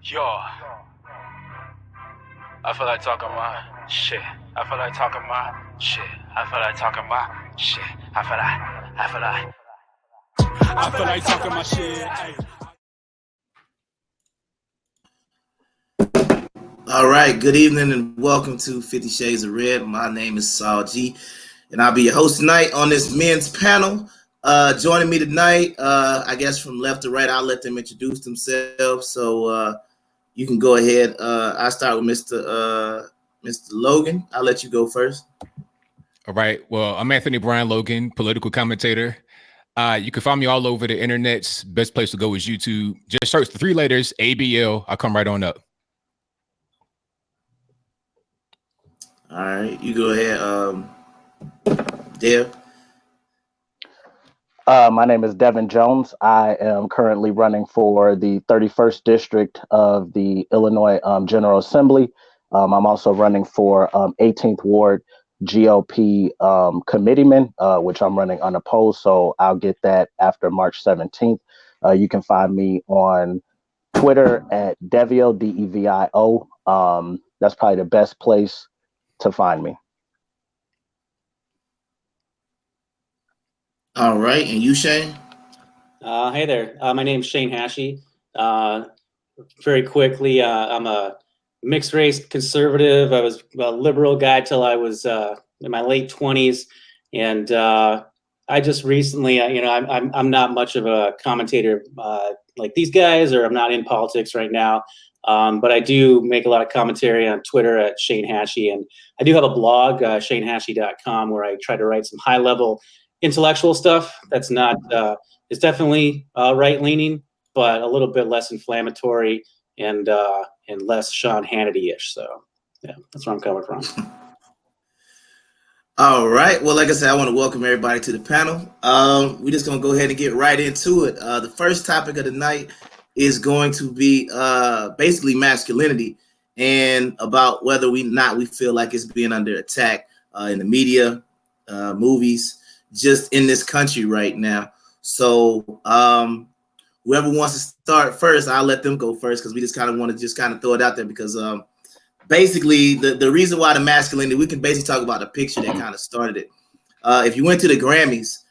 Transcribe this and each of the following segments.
Yo, I feel like talking my shit. I feel like talking my shit. I feel like talking my shit. I feel like talking my shit. All right, good evening and welcome to 50 Shades of Red. My name is Saul G, and I'll be your host tonight on this men's panel. Joining me tonight, I guess from left to right, I'll let them introduce themselves. So you can go ahead. I'll start with Mr. Logan. I'll let you go first. All right. Well, I'm Anthony Brian Logan, political commentator. You can find me all over the internet's best place to go is YouTube. Just search the 3 letters ABL. I'll come right on up. All right, you go ahead, Dev. My name is Devin Jones. I am currently running for the 31st District of the Illinois General Assembly. I'm also running for 18th Ward GOP committeeman, which I'm running unopposed. So I'll get that after March 17th. You can find me on Twitter at Devio, Devio. That's probably the best place to find me. All right, and you, Shane? Hey there. My name's Shane Hashey. Very quickly, I'm a mixed race conservative. I was a liberal guy till I was in my late 20s, and I just recently, I'm not much of a commentator like these guys, or I'm not in politics right now. But I do make a lot of commentary on Twitter at Shane Hashey, and I do have a blog, ShaneHashey.com, where I try to write some high-level intellectual stuff that's not it's definitely right-leaning, but a little bit less inflammatory and less Sean Hannity-ish. So yeah, that's where I'm coming from. All right. Well, like I said, I want to welcome everybody to the panel. We're just going to go ahead and get right into it. The first topic of the night is going to be basically masculinity and about whether we feel like it's being under attack in the media, movies, just in this country right now. So whoever wants to start first, I'll let them go first, because we just kind of want to throw it out there, because basically the reason why the masculinity, we can basically talk about the picture that kind of started it. If you went to the Grammys,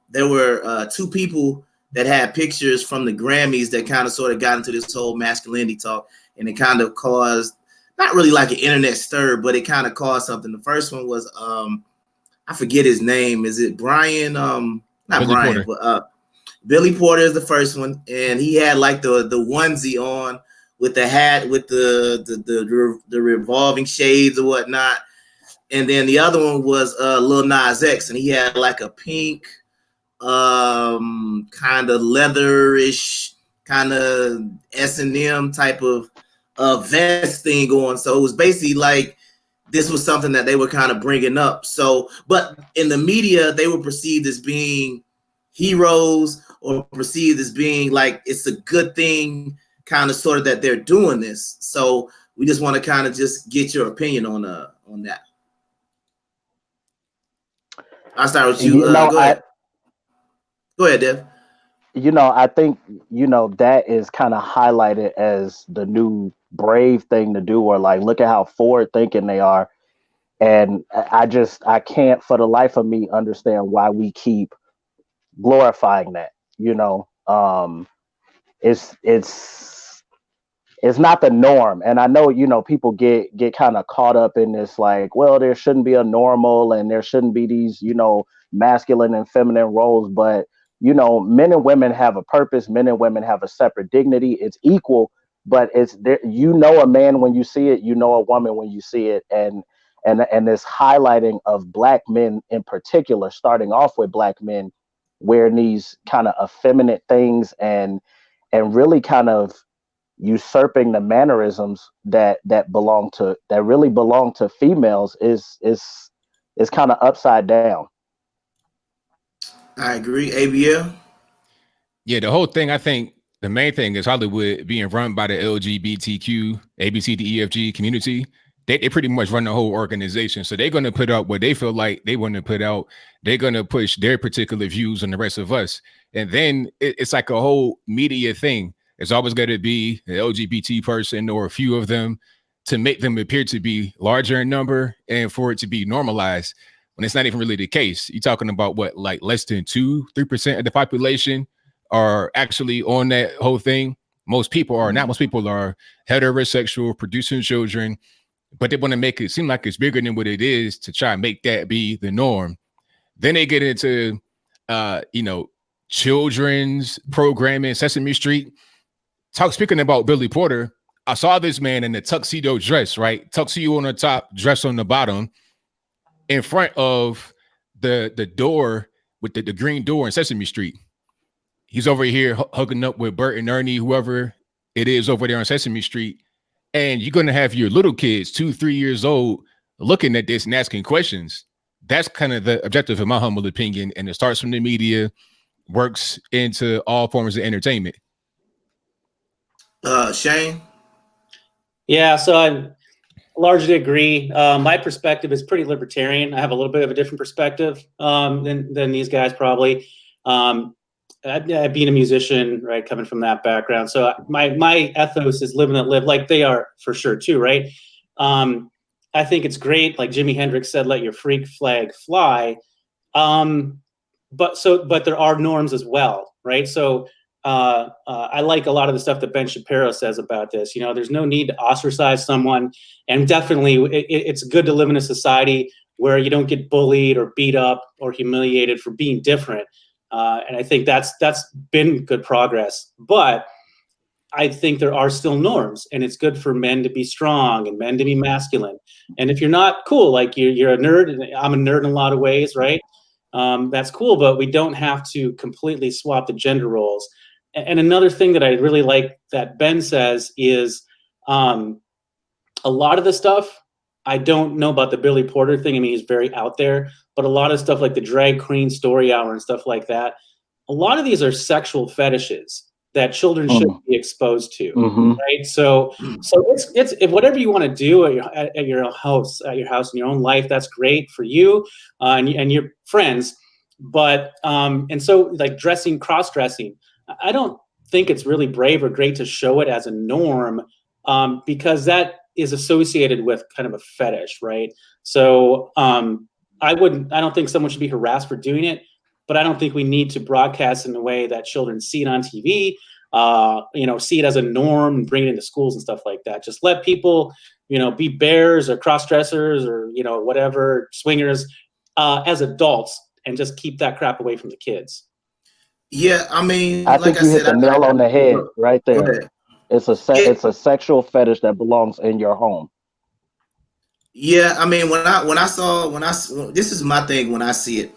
there were 2 people that had pictures from the Grammys that kind of sort of got into this whole masculinity talk, and it kind of caused, not really like an internet stir, but it kind of caused something. The first one was I forget his name. Is it Brian? Not Billy Brian, Porter. But Billy Porter is the first one, and he had like the onesie on with the hat with the revolving shades or whatnot. And then the other one was Lil Nas X, and he had like a pink kind of leatherish kind of S&M type of vest thing going. So it was basically like this was something that they were kind of bringing up. So, but in the media, they were perceived as being heroes, or perceived as being like it's a good thing, kind of sort of, that they're doing this. So we just want to kind of just get your opinion on that. I'll start with you. Go ahead. Go ahead, Dev. I think, that is kind of highlighted as the new brave thing to do, or like, look at how forward thinking they are. And I can't for the life of me understand why we keep glorifying that. It's not the norm. And I know, people get kind of caught up in this, like, well, there shouldn't be a normal and there shouldn't be these, masculine and feminine roles. But, men and women have a purpose. Men and women have a separate dignity. It's equal, but it's there. A man when you see it, a woman when you see it. And this highlighting of Black men in particular, starting off with Black men wearing these kind of effeminate things and really kind of usurping the mannerisms that really belong to females is kind of upside down. I agree. ABL. Yeah, the whole thing, I think the main thing is Hollywood being run by the LGBTQ, ABCDEFG community. They pretty much run the whole organization. So they're going to put out what they feel like they want to put out. They're going to push their particular views on the rest of us. And then it's like a whole media thing. It's always going to be an LGBT person or a few of them to make them appear to be larger in number and for it to be normalized when it's not even really the case. You're talking about what, like less than 2-3% of the population are actually on that whole thing. Most people are not. Most people are heterosexual, producing children, but they want to make it seem like it's bigger than what it is to try and make that be the norm. Then they get into, children's programming, Sesame Street. Speaking about Billy Porter, I saw this man in the tuxedo dress, right? Tuxedo on the top, dress on the bottom, in front of the door with the green door in Sesame Street. He's over here hooking up with Bert and Ernie, whoever it is over there on Sesame Street. And you're going to have your little kids, 2-3 years old, looking at this and asking questions. That's kind of the objective, in my humble opinion. And it starts from the media, works into all forms of entertainment. Shane? Yeah, so I largely agree. My perspective is pretty libertarian. I have a little bit of a different perspective than these guys probably. Being a musician, right, coming from that background. So my ethos is live and let live, like they are for sure too, right? I think it's great, like Jimi Hendrix said, let your freak flag fly. But there are norms as well, right? So I like a lot of the stuff that Ben Shapiro says about this. There's no need to ostracize someone, and definitely it's good to live in a society where you don't get bullied or beat up or humiliated for being different. And I think that's been good progress. But I think there are still norms, and it's good for men to be strong and men to be masculine. And if you're not cool, like you're a nerd, and I'm a nerd in a lot of ways, right? That's cool, but we don't have to completely swap the gender roles. And another thing that I really like that Ben says is a lot of the stuff, I don't know about the Billy Porter thing. I mean, he's very out there, but a lot of stuff like the drag queen story hour and stuff like that, a lot of these are sexual fetishes that children should be exposed to, right? So it's if whatever you want to do at your house in your own life, that's great for you and your friends. But and so like cross-dressing, I don't think it's really brave or great to show it as a norm because that is associated with kind of a fetish, right? So I don't think someone should be harassed for doing it, but I don't think we need to broadcast in a way that children see it on TV, see it as a norm and bring it into schools and stuff like that. Just let people, be bears or cross-dressers or, whatever, swingers as adults, and just keep that crap away from the kids. Yeah, I mean, I think you hit the nail on the head right there. It's a sexual fetish that belongs in your home. Yeah, I mean, this is my thing when I see it,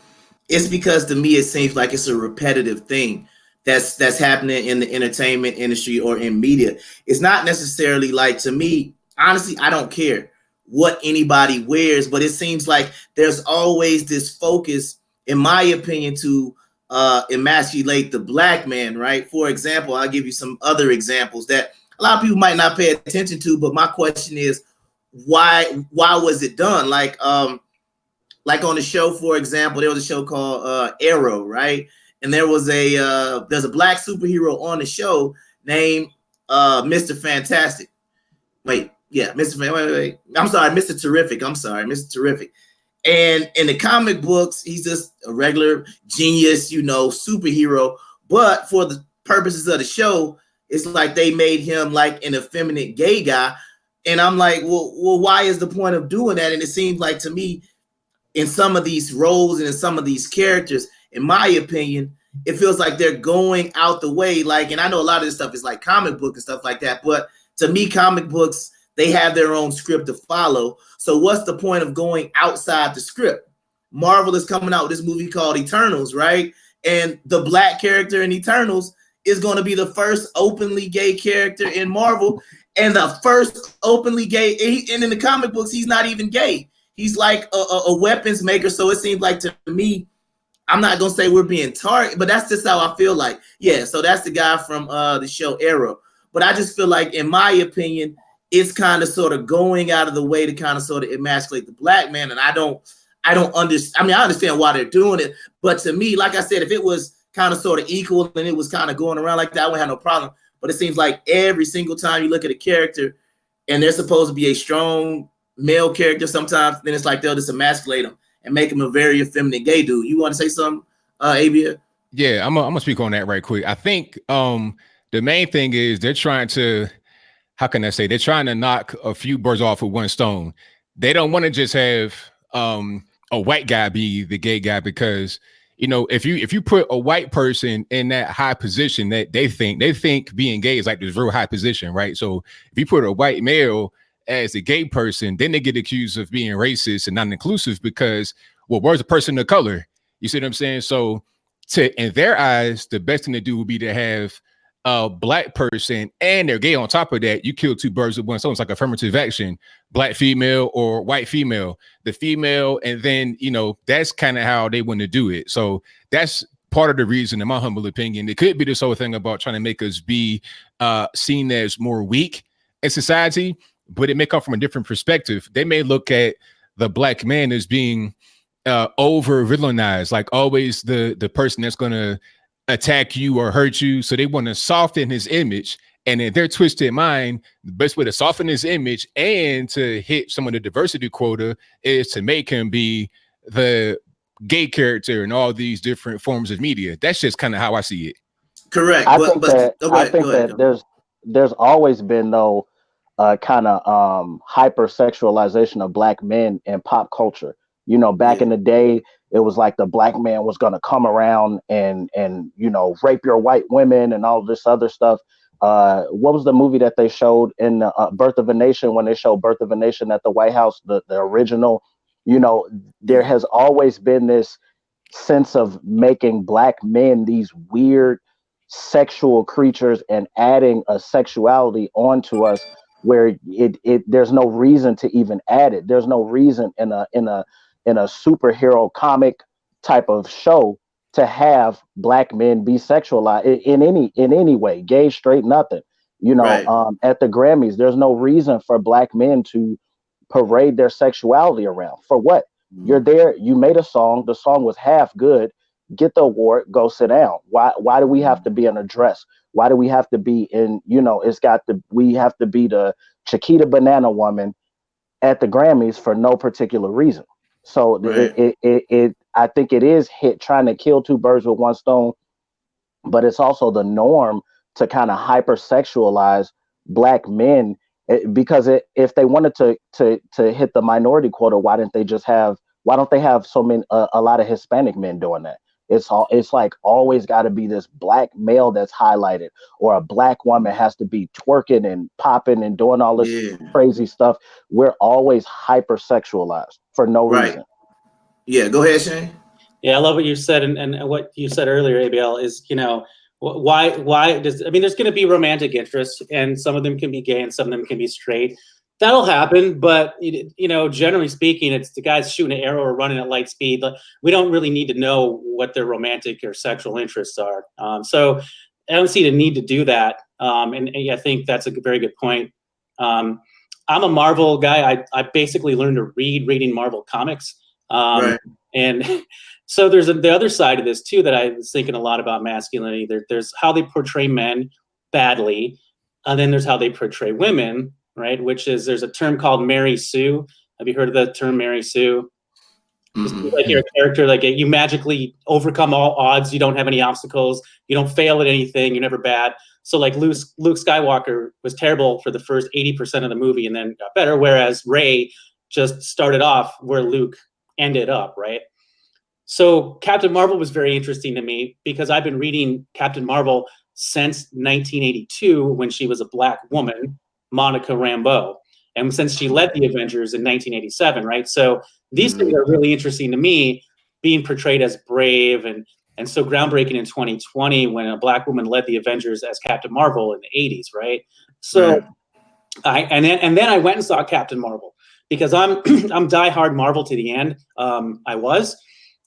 it's because to me it seems like it's a repetitive thing that's happening in the entertainment industry or in media. It's not necessarily like, to me, honestly, I don't care what anybody wears, but it seems like there's always this focus, in my opinion, to emasculate the black man, right? For example, I'll give you some other examples that a lot of people might not pay attention to, but my question is, why was it done? Like on the show, for example, there was a show called Arrow, right? And there's a black superhero on the show named Mr. Fantastic. Wait, I'm sorry, Mr. Terrific. Mr. Terrific. And in the comic books, he's just a regular genius, superhero. But for the purposes of the show, it's like they made him like an effeminate gay guy. And I'm like, well, why is the point of doing that? And it seems like, to me, in some of these roles and in some of these characters, in my opinion, it feels like they're going out the way. Like, and I know a lot of this stuff is like comic book and stuff like that, but to me, comic books, they have their own script to follow. So what's the point of going outside the script? Marvel is coming out with this movie called Eternals, right? And the black character in Eternals is going to be the first openly gay character in Marvel, and the first openly gay. And in the comic books, he's not even gay. He's like a weapons maker. So it seems like, to me, I'm not going to say we're being targeted, but that's just how I feel like. Yeah, so that's the guy from the show Arrow. But I just feel like, in my opinion, it's kind of sort of going out of the way to kind of sort of emasculate the black man. And I don't understand. I mean, I understand why they're doing it. But to me, like I said, if it was kind of sort of equal and it was kind of going around like that, I wouldn't have no problem. but it seems like every single time you look at a character and they're supposed to be a strong male character, sometimes then it's like they'll just emasculate him and make him a very effeminate gay dude. You want to say something, Abia? Yeah, I'm gonna speak on that right quick. I think the main thing is they're trying to, how can I say, they're trying to knock a few birds off with one stone. They don't want to just have a white guy be the gay guy, because if you put a white person in that high position, that they think being gay is like this real high position, right? So if you put a white male as a gay person, then they get accused of being racist and non-inclusive because, well, where's a person of color? You see what I'm saying? So in their eyes, the best thing to do would be to have a black person and they're gay on top of that. You kill two birds with one stone. It's like affirmative action, black female or white female, the female. And then, that's kind of how they want to do it. So that's part of the reason, in my humble opinion. It could be this whole thing about trying to make us be seen as more weak in society, but it may come from a different perspective. They may look at the black man as being over villainized, like always the person that's going to attack you or hurt you. So they want to soften his image. And in their twisted mind, the best way to soften his image and to hit some of the diversity quota is to make him be the gay character in all these different forms of media. That's just kind of how I see it. Correct. I think that there's always been no kind of hypersexualization of black men in pop culture. Back in the day, it was like the black man was going to come around and rape your white women and all this other stuff. What was the movie that they showed in Birth of a Nation, when they showed Birth of a Nation at the White House, the original? There has always been this sense of making black men these weird sexual creatures and adding a sexuality onto us where there's no reason to even add it. There's no reason in a superhero comic type of show to have black men be sexualized in any way, gay, straight, nothing. Right. At the Grammys, there's no reason for black men to parade their sexuality around. For what? You're there, you made a song, the song was half good, get the award, go sit down. Why do we have to be in a dress? Why do we have to be in, we have to be the Chiquita Banana Woman at the Grammys for no particular reason. So right. I think it is trying to kill two birds with one stone, but it's also the norm to kind of hypersexualize black men, because if they wanted to hit the minority quota, why don't they have so many a lot of Hispanic men doing that? It's like always got to be this black male that's highlighted, or a black woman has to be twerking and popping and doing all this crazy stuff. We're always hypersexualized for no reason. Yeah, go ahead, Shane. Yeah, I love what you said, and what you said earlier, ABL, is why does, there's going to be romantic interests, and some of them can be gay and some of them can be straight. That'll happen, but generally speaking, it's the guys shooting an arrow or running at light speed. We don't really need to know what their romantic or sexual interests are. So I don't see the need to do that. And I think that's a very good point. I'm a Marvel guy. I basically learned to reading Marvel comics. Right. And so there's the other side of this too that I was thinking a lot about masculinity. There's how they portray men badly, and then there's how they portray women. Right, which is, there's a term called Mary Sue. Have you heard of the term Mary Sue? Mm-hmm. Like you're a character, like you magically overcome all odds. You don't have any obstacles. You don't fail at anything. You're never bad. So like Luke Skywalker was terrible for the first 80% of the movie and then got better, whereas Rey just started off where Luke ended up, right? So Captain Marvel was very interesting to me because I've been reading Captain Marvel since 1982 when she was a black woman, Monica Rambeau, and since she led the Avengers in 1987, right? So these things are really interesting to me, being portrayed as brave and so groundbreaking in 2020 when a black woman led the Avengers as Captain Marvel in the 80s, right? So then I went and saw Captain Marvel because I'm diehard Marvel to the end. I was,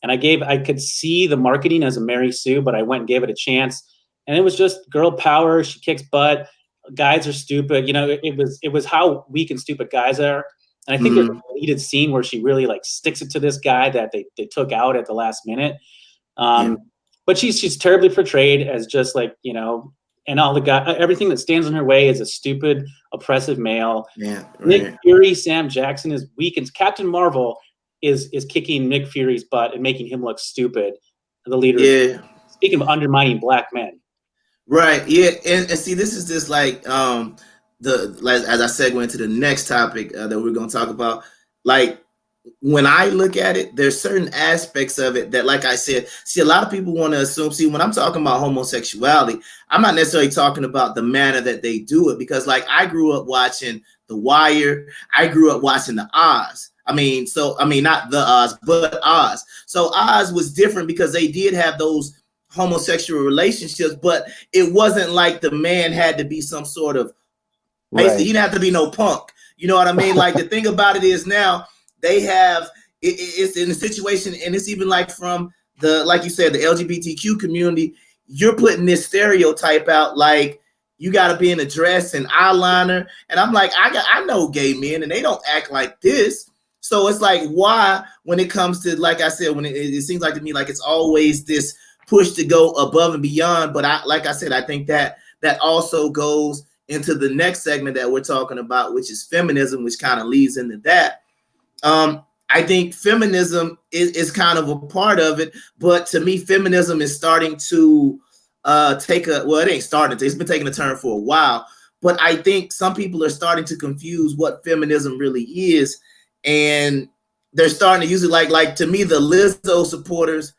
and I could see the marketing as a Mary Sue, but I went and gave it a chance, and it was just girl power. She kicks butt. Guys are stupid. It was how weak and stupid guys are. And I think there's a deleted scene where she really like sticks it to this guy that they took out at the last minute. But she's terribly portrayed as just like, and all the guy, everything that stands in her way is a stupid, oppressive male. Yeah, right. Nick Fury, Sam Jackson is weak, and Captain Marvel is kicking Nick Fury's butt and making him look stupid. The leader. Yeah. Speaking of undermining black men. Right. Yeah. And see, this is just like as I segue into the next topic that we're going to talk about. Like, when I look at it, there's certain aspects of it that, like I said, see, a lot of people want to assume. See, when I'm talking about homosexuality, I'm not necessarily talking about the manner that they do it, because, like, I grew up watching The Wire. I grew up watching the Oz. Not the Oz, but Oz. So Oz was different because they did have those homosexual relationships, but it wasn't like the man had to be some sort of, basically, he didn't have to be no punk. You know what I mean? Like, the thing about it is now they have, it's in a situation, and it's even like from the, like you said, the LGBTQ community, you're putting this stereotype out, like, you got to be in a dress and eyeliner. And I'm like, I know gay men and they don't act like this. So it's like, why, when it comes to, like I said, when it seems like to me, like it's always this push to go above and beyond. But like I said, I think that also goes into the next segment that we're talking about, which is feminism, which kind of leads into that. I think feminism is kind of a part of it, but to me, feminism is starting to it ain't starting to, it's been taking a turn for a while, but I think some people are starting to confuse what feminism really is, and they're starting to use it like to me, the Lizzo supporters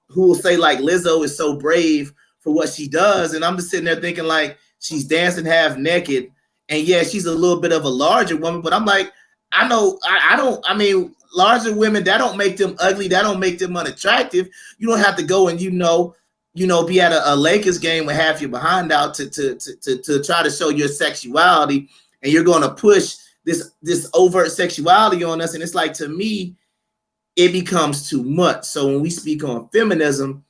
who will say, like, Lizzo is so brave for what she does, and I'm just sitting there thinking, like, she's dancing half naked, and yeah, she's a little bit of a larger woman, but I'm like, I mean, larger women, that don't make them ugly, that don't make them unattractive. You don't have to go and be at a Lakers game with half your behind out to try to show your sexuality, and you're going to push this overt sexuality on us. And it's like, to me, it becomes too much. So when we speak on feminism,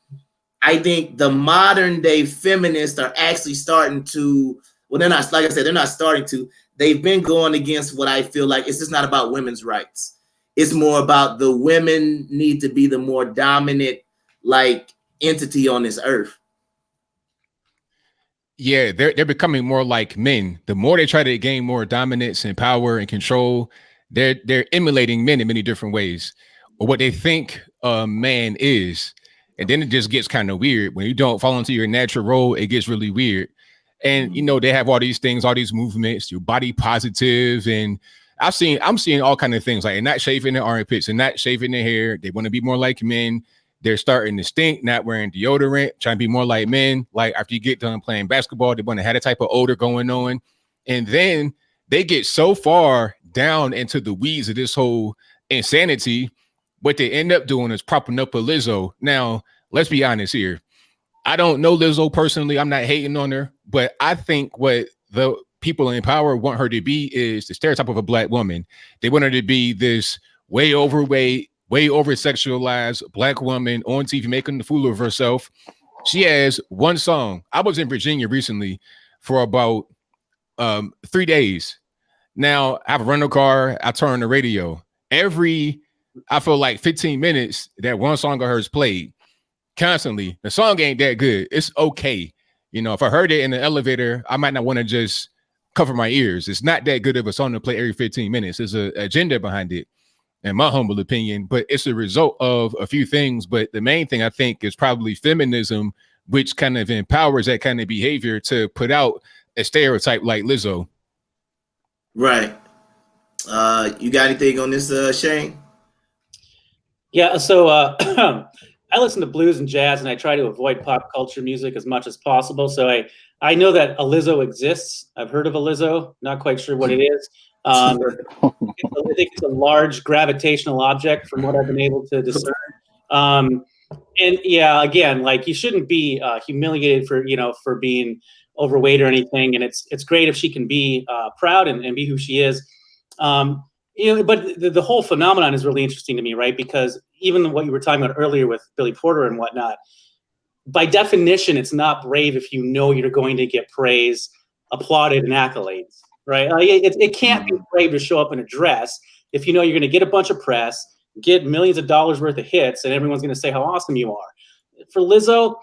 I think the modern day feminists are actually starting to, well, they're not, like I said, they're not starting to, they've been going against what I feel like it's just not about women's rights. It's more about the women need to be the more dominant, like, entity on this earth. Yeah, they're becoming more like men. The more they try to gain more dominance and power and control, they're emulating men in many different ways, or what they think a man is. And then it just gets kind of weird. When you don't fall into your natural role, it gets really weird. And they have all these things, all these movements, your body positive, and I'm seeing all kind of things, like, and not shaving their armpits and not shaving their hair. They want to be more like men. They're starting to stink, not wearing deodorant, trying to be more like men. Like, after you get done playing basketball, they want to have a type of odor going on. And then they get so far down into the weeds of this whole insanity, what they end up doing is propping up a Lizzo. Now, let's be honest here. I don't know Lizzo personally. I'm not hating on her, but I think what the people in power want her to be is the stereotype of a black woman. They want her to be this way overweight, way over-sexualized black woman on TV making the fool of herself. She has one song. I was in Virginia recently for about 3 days. Now, I have a rental car. I turn on the radio. I feel like 15 minutes, that one song of hers played constantly. The song ain't that good. It's okay. If I heard it in the elevator, I might not want to just cover my ears. It's not that good of a song to play every 15 minutes. There's an agenda behind it, in my humble opinion, but it's a result of a few things. But the main thing, I think, is probably feminism, which kind of empowers that kind of behavior to put out a stereotype like Lizzo. Right. You got anything on this, Shane? Yeah, so I listen to blues and jazz, and I try to avoid pop culture music as much as possible. So I know that a Lizzo exists. I've heard of a Lizzo, not quite sure what it is. I think it's a large gravitational object from what I've been able to discern. And yeah, again, like, you shouldn't be humiliated for being overweight or anything. And it's great if she can be proud and be who she is. But the whole phenomenon is really interesting to me, right? Because even what you were talking about earlier with Billy Porter and whatnot, by definition, it's not brave if you know you're going to get praise, applauded, and accolades. Right? It can't be brave to show up in a dress if you know you're going to get a bunch of press, get millions of dollars worth of hits, and everyone's going to say how awesome you are. For Lizzo,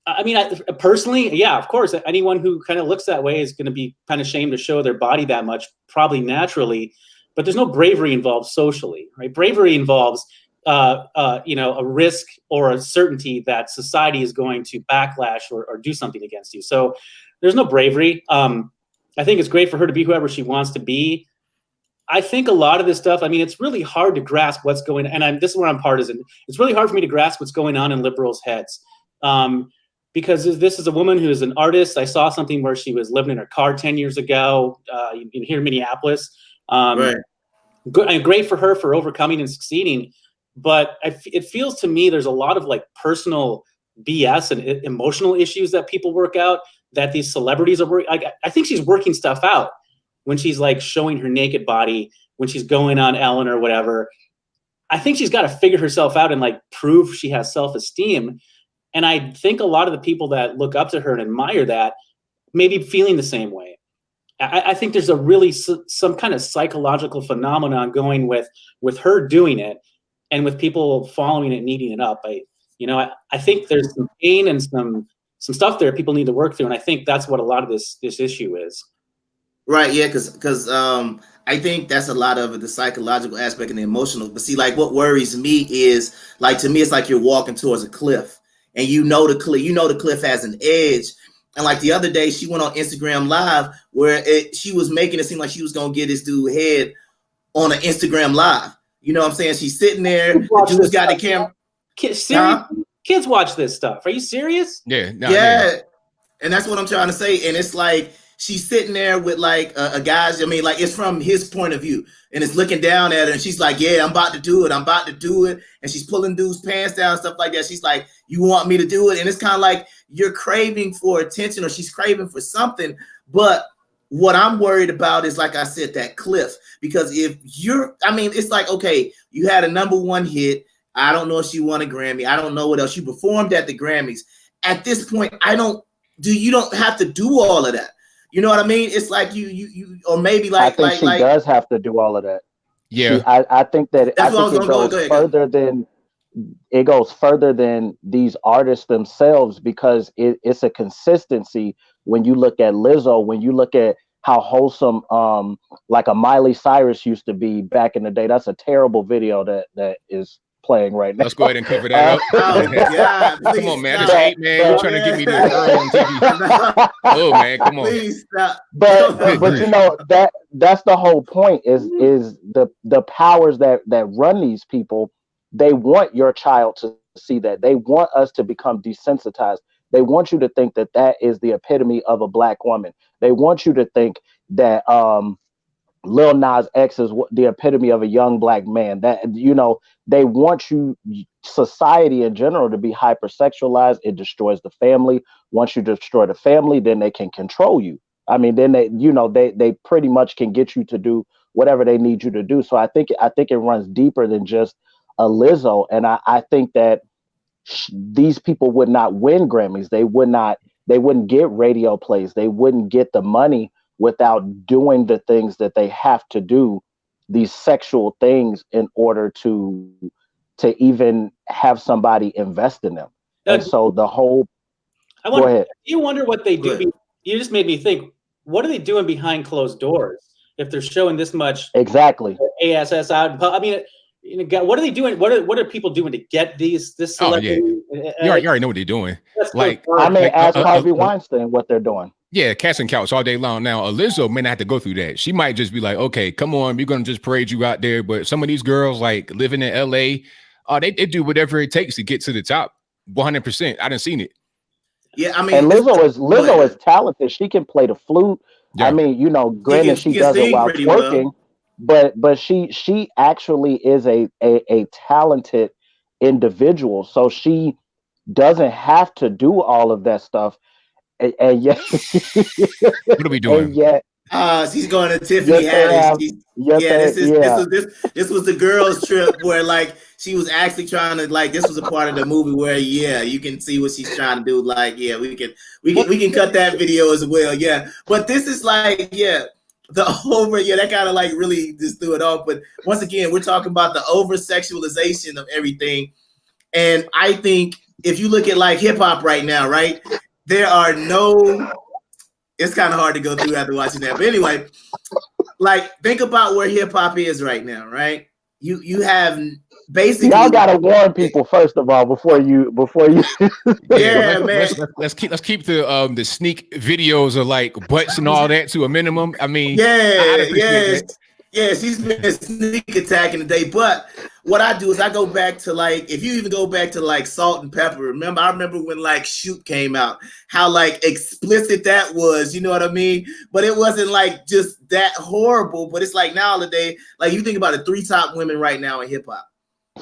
I mean, personally, yeah, of course, anyone who kind of looks that way is going to be kind of ashamed to show their body that much, probably naturally. But there's no bravery involved socially, right? Bravery involves, a risk or a certainty that society is going to backlash or do something against you. So there's no bravery. I think it's great for her to be whoever she wants to be. I think a lot of this stuff, I mean, it's really hard to grasp what's going on. And this is where I'm partisan. It's really hard for me to grasp what's going on in liberals' heads. Because this is a woman who is an artist. I saw something where she was living in her car 10 years ago here in Minneapolis. Right. Good, and great for her for overcoming and succeeding. But it feels to me there's a lot of like personal BS and emotional issues that people work out that these celebrities are working. I think she's working stuff out when she's like showing her naked body, when she's going on Ellen or whatever. I think she's got to figure herself out and like prove she has self-esteem. And I think a lot of the people that look up to her and admire that may be feeling the same way. I think there's a really some kind of psychological phenomenon going with her doing it and with people following it, needing it up. I think there's some pain and some stuff there people need to work through. And I think that's what a lot of this issue is. Right. Yeah. Because I think that's a lot of the psychological aspect and the emotional. But see, like what worries me is like, to me, it's like you're walking towards a cliff. And the cliff has an edge. And like the other day, she went on Instagram Live where she was making it seem like she was going to get this dude head on an Instagram Live. You know what I'm saying? She's sitting there. The dude's got the camera. Kids watch this stuff. Are you serious? Yeah. Yeah. And that's what I'm trying to say. And it's like she's sitting there with like a guy's, I mean, like it's from his point of view. And it's looking down at her. And she's like, yeah, I'm about to do it. And she's pulling dude's pants down, stuff like that. She's like, you want me to do it? And it's kind of like you're craving for attention or she's craving for something. But what I'm worried about is, like I said, that cliff. Because it's like, okay, you had a #1 hit. I don't know if she won a Grammy. I don't know what else. You performed at the Grammys. At this point, you don't have to do all of that. You know what I mean? It's like you or maybe like I think she does have to do all of that. Yeah, I think that it goes further than these artists themselves, because it's a consistency. When you look at Lizzo, when you look at how wholesome like a Miley Cyrus used to be back in the day, that's a terrible video that is playing right now. Let's go ahead and cover that up. Yeah, come on, man. This hate, man. You're trying to get me to girl on TV. Oh, man, come on. Please stop. But you know, that's the whole point is the powers that run these people. They want your child to see that. They want us to become desensitized. They want you to think that is the epitome of a Black woman. They want you to think that Lil Nas X is the epitome of a young Black man. That, you know, they want society in general to be hypersexualized. It destroys the family. Once you destroy the family, then they can control you. I mean, then they pretty much can get you to do whatever they need you to do. So I think it runs deeper than just a Lizzo. And I think that these people would not win Grammys. They wouldn't get radio plays. They wouldn't get the money without doing the things that they have to do, these sexual things, in order to even have somebody invest in them. And so the whole, go ahead. You wonder what they do. You just made me think, what are they doing behind closed doors if they're showing this much exactly ASS out? I mean, what are they doing? What are people doing to get this celebrity? Oh, yeah. You already know what they're doing. Ask Harvey Weinstein what they're doing. Yeah, cats and couch all day long. Now, Lizzo may not have to go through that. She might just be like, okay, come on, we're going to just parade you out there. But some of these girls, like living in LA, they do whatever it takes to get to the top. 100%. I done seen it. Yeah, I mean, and Lizzo is talented. She can play the flute. Yeah. I mean, you know, granted, she does it while twerking, but she actually is a talented individual. So she doesn't have to do all of that stuff. And yet, what are we doing? And yet, she's going to Tiffany Haddish. This was the girls' trip where like she was actually trying to this was a part of the movie where you can see what she's trying to do. Like we can cut that video as well. Yeah, but this is that kind of really just threw it off. But once again, we're talking about the over sexualization of everything, and I think if you look at like hip hop right now, right? There are no. It's kind of hard to go through after watching that, but anyway, like think about where hip hop is right now, right? You have basically y'all gotta warn people first of all before you. Yeah, man. Let's keep the sneak videos of like butts and all that to a minimum. I mean, she's been sneak attacking today. But what I do is I go back to like, if you even go back to like Salt and Pepper. I remember when like Shoot came out, how like explicit that was. You know what I mean? But it wasn't like just that horrible. But it's like nowadays, like you think about the 3 top women right now in hip hop.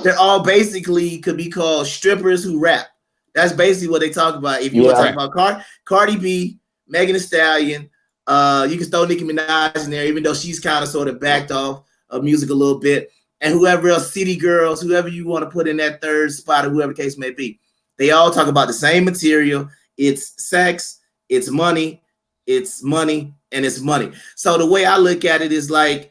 They're all basically could be called strippers who rap. That's basically what they talk about. If you want to talk about Cardi B, Megan Thee Stallion, you can throw Nicki Minaj in there, even though she's kind of sort of backed off of music a little bit. And whoever else, City Girls, whoever you want to put in that third spot or whoever the case may be, they all talk about the same material. It's sex, it's money, and it's money. So the way I look at it is like,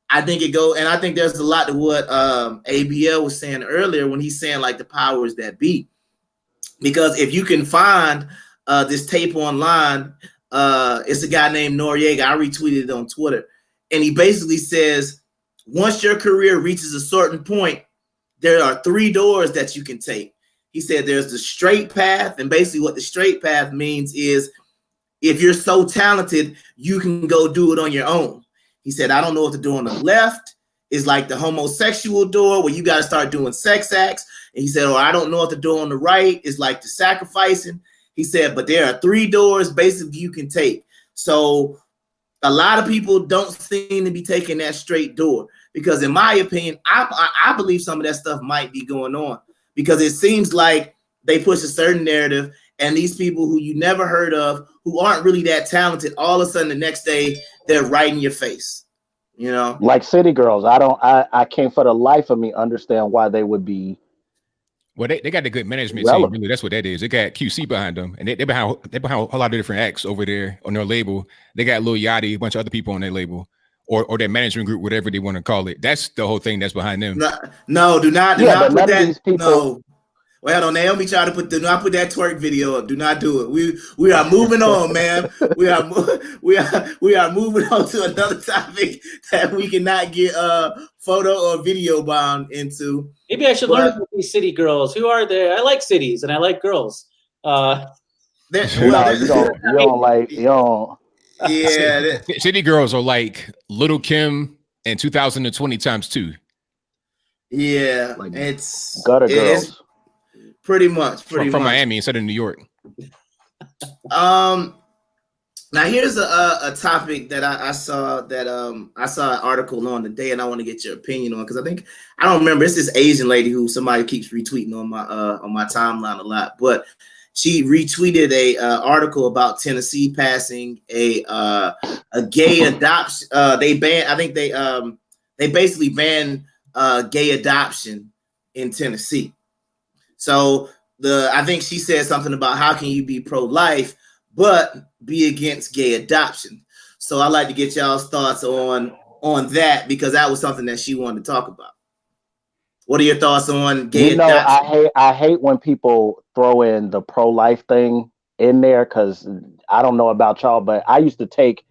I think and I think there's a lot to what ABL was saying earlier when he's saying like the powers that be. Because if you can find this tape online, it's a guy named Noriega. I retweeted it on Twitter. And he basically says, once your career reaches a certain point, there are 3 doors that you can take. He said there's the straight path. And basically what the straight path means is if you're so talented, you can go do it on your own. He said, I don't know if the door on the left is like the homosexual door where you got to start doing sex acts. And he said, I don't know if the door on the right is like the sacrificing. He said, but there are 3 doors basically you can take. So a lot of people don't seem to be taking that straight door because in my opinion, I believe some of that stuff might be going on because it seems like they push a certain narrative and these people who you never heard of, who aren't really that talented, all of a sudden the next day they're right in your face, you know? Like City Girls. I can't for the life of me understand why they would be. Well, they got a good management team. Really, that's what that is. They got QC behind them, and they behind a lot of different acts over there on their label. They got Lil Yachty, a bunch of other people on their label, or their management group, whatever they want to call it. That's the whole thing that's behind them. No, do not put that. No. Well, Naomi tried to do not put that twerk video up. Do not do it. We are moving on, man. We are moving on to another topic that we cannot get photo or video bound into. Maybe I should learn from these city girls. Who are they? I like cities and I like girls. You don't. Yeah, city girls are like Little Kim in 2020 times 2. Yeah, like it's gutter girls. Pretty much from Miami instead of New York. Now here's a topic that I saw that I saw an article on today, and I want to get your opinion on because I don't remember. It's this Asian lady who somebody keeps retweeting on my timeline a lot, but she retweeted a article about Tennessee passing a gay adoption. They basically banned gay adoption in Tennessee. So I think she said something about how can you be pro-life but be against gay adoption. So I'd like to get y'all's thoughts on that because that was something that she wanted to talk about. What are your thoughts on gay adoption? I hate when people throw in the pro-life thing in there because I don't know about y'all, but I used to take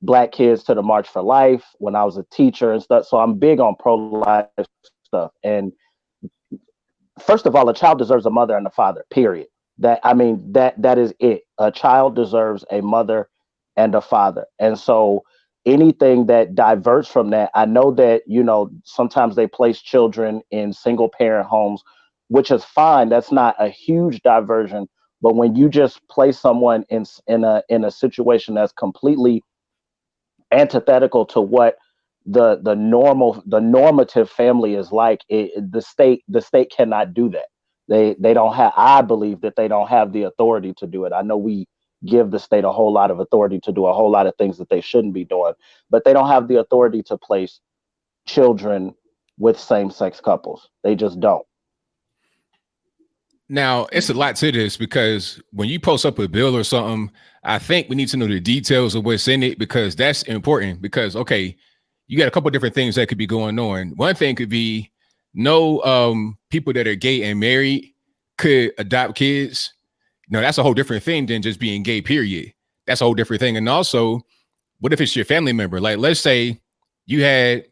Black kids to the March for Life when I was a teacher and stuff. So I'm big on pro-life stuff. And first of all, a child deserves a mother and a father, period. That is it. A child deserves a mother and a father. And so anything that diverts from that, I know that, sometimes they place children in single parent homes, which is fine. That's not a huge diversion. But when you just place someone in a situation that's completely antithetical to what the normative family is like, the state cannot do that. They don't have. I believe that they don't have the authority to do it. I know we give the state a whole lot of authority to do a whole lot of things that they shouldn't be doing, but they don't have the authority to place children with same-sex couples. They just don't. Now, it's a lot to this because when you post up a bill or something, I think we need to know the details of what's in it because that's important because, okay, you got a couple of different things that could be going on. One thing could be no people that are gay and married could adopt kids, that's a whole different thing than just being gay, period. That's a whole different thing. And also, what if it's your family member? Like, let's say you had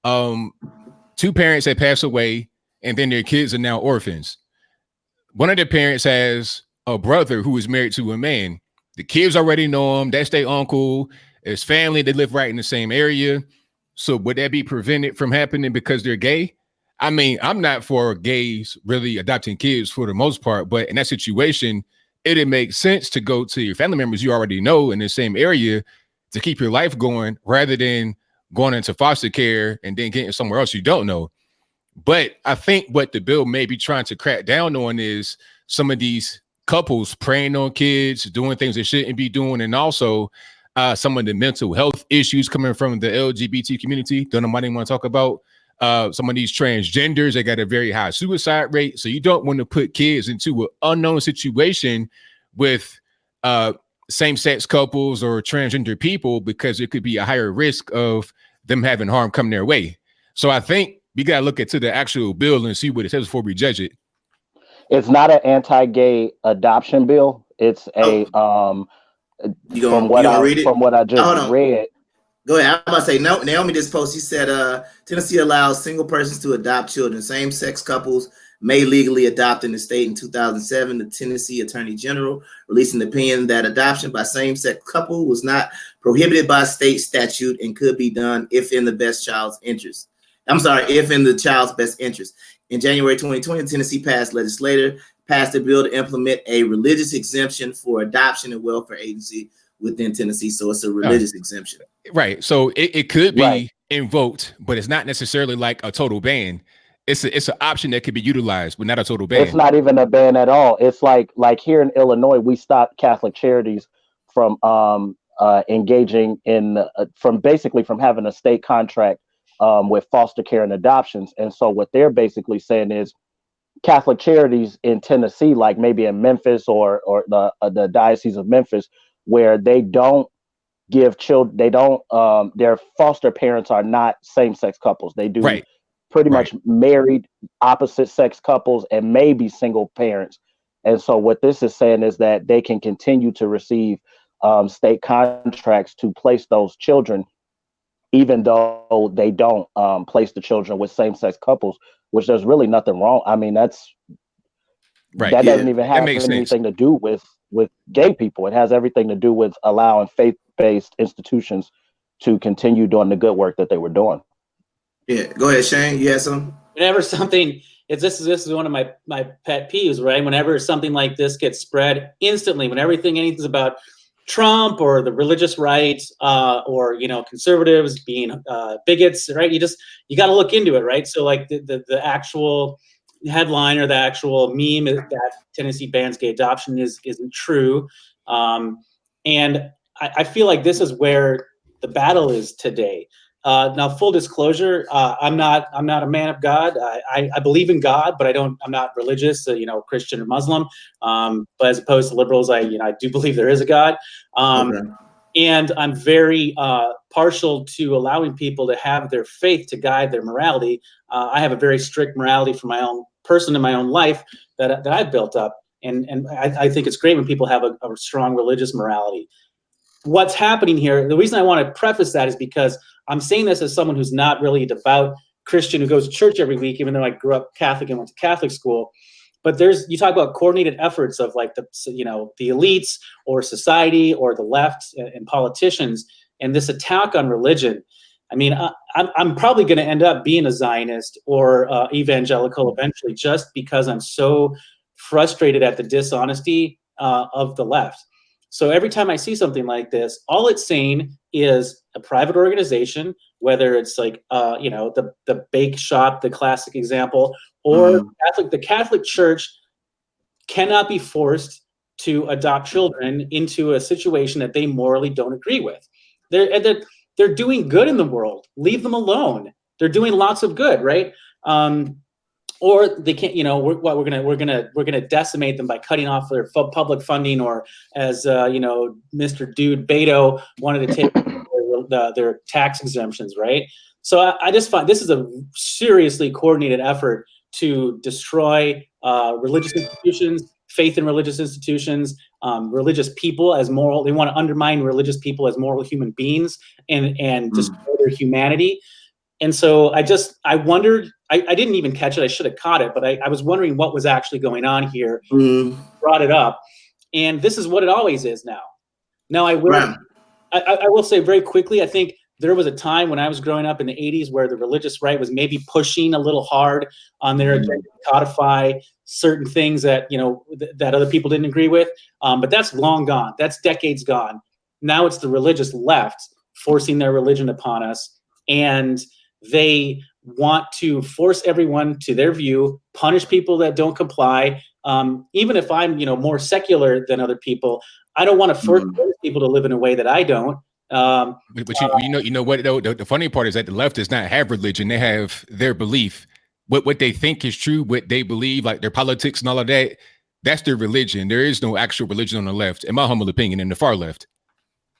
two parents that passed away and then their kids are now orphans. One of the parents has a brother who is married to a man. The kids already know him. That's their uncle. It's family. They live right in the same area. So would that be prevented from happening because they're gay? I mean, I'm not for gays really adopting kids for the most part, but in that situation, it'd make sense to go to your family members you already know in the same area to keep your life going rather than going into foster care and then getting somewhere else you don't know. But I think what the bill may be trying to crack down on is some of these couples preying on kids, doing things they shouldn't be doing, and also some of the mental health issues coming from the LGBT community. Don't nobody want to talk about some of these transgenders. They got a very high suicide rate. So you don't want to put kids into an unknown situation with same-sex couples or transgender people because it could be a higher risk of them having harm come their way. So I think we got to look into the actual bill and see what it says before we judge it. It's not an anti-gay adoption bill. It's a from what I just read. Go ahead. I'm about to say, no, Naomi just posted, she said, Tennessee allows single persons to adopt children. Same-sex couples may legally adopt in the state. In 2007, the Tennessee Attorney General released an opinion that adoption by same-sex couple was not prohibited by state statute and could be done if in the child's best interest. In January 2020, Tennessee legislature passed a bill to implement a religious exemption for adoption and welfare agency within Tennessee. So it's a religious exemption. Right. So it could be invoked, but it's not necessarily like a total ban. It's an option that could be utilized, but not a total ban. It's not even a ban at all. It's like here in Illinois, we stopped Catholic Charities from engaging in from having a state contract with foster care and adoptions. And so what they're basically saying is Catholic Charities in Tennessee, like maybe in Memphis or the Diocese of Memphis, where they don't give children, their foster parents are not same-sex couples. They do pretty much married opposite sex couples and maybe single parents. And so what this is saying is that they can continue to receive state contracts to place those children, even though they don't place the children with same-sex couples, which there's really nothing wrong. I mean, that doesn't even have anything to do with gay people. It has everything to do with allowing faith-based institutions to continue doing the good work that they were doing. Yeah, go ahead, Shane. You had something? Whenever something, this is one of my pet peeves, right? Whenever something like this gets spread instantly, when anything's about Trump or the religious right, or conservatives being bigots, right? You got to look into it, right? So like the actual headline or the actual meme that Tennessee bans gay adoption isn't true, and I feel like this is where the battle is today. Now, full disclosure, I'm not a man of God. I believe in God, but I'm not religious, Christian or Muslim. But as opposed to liberals, I do believe there is a God. And I'm very partial to allowing people to have their faith to guide their morality. I have a very strict morality for my own person in my own life that I've built up. And I think it's great when people have a strong religious morality. What's happening here, the reason I want to preface that is because I'm saying this as someone who's not really a devout Christian who goes to church every week, even though I grew up Catholic and went to Catholic school. But you talk about coordinated efforts of like the elites or society or the left and politicians, and this attack on religion. I mean, I'm probably going to end up being a Zionist or evangelical eventually, just because I'm so frustrated at the dishonesty of the left. So every time I see something like this, all it's saying is a private organization, whether it's like, the bake shop, the classic example, or the Catholic Church cannot be forced to adopt children into a situation that they morally don't agree with. They're doing good in the world. Leave them alone. They're doing lots of good, right? Or they can't, we're gonna decimate them by cutting off their public funding, or as Mr. Dude Beto wanted to take their tax exemptions, right? So I just find this is a seriously coordinated effort to destroy religious institutions, faith in religious institutions, religious people as moral. They want to undermine religious people as moral human beings and destroy their humanity. And so I wondered, I didn't even catch it. I should have caught it, but I was wondering what was actually going on here. Brought it up. And this is what it always is now. Now, I will say very quickly, I think there was a time when I was growing up in the 80s where the religious right was maybe pushing a little hard on their agenda to codify certain things that, that other people didn't agree with. But that's long gone. That's decades gone. Now it's the religious left forcing their religion upon us. And they want to force everyone to their view, punish people that don't comply. Even if I'm, more secular than other people, I don't want to force people to live in a way that I don't. But you know what though? The funny part is that the left does not have religion; they have their belief, what they think is true, what they believe, like their politics and all of that. That's their religion. There is no actual religion on the left, in my humble opinion, in the far left.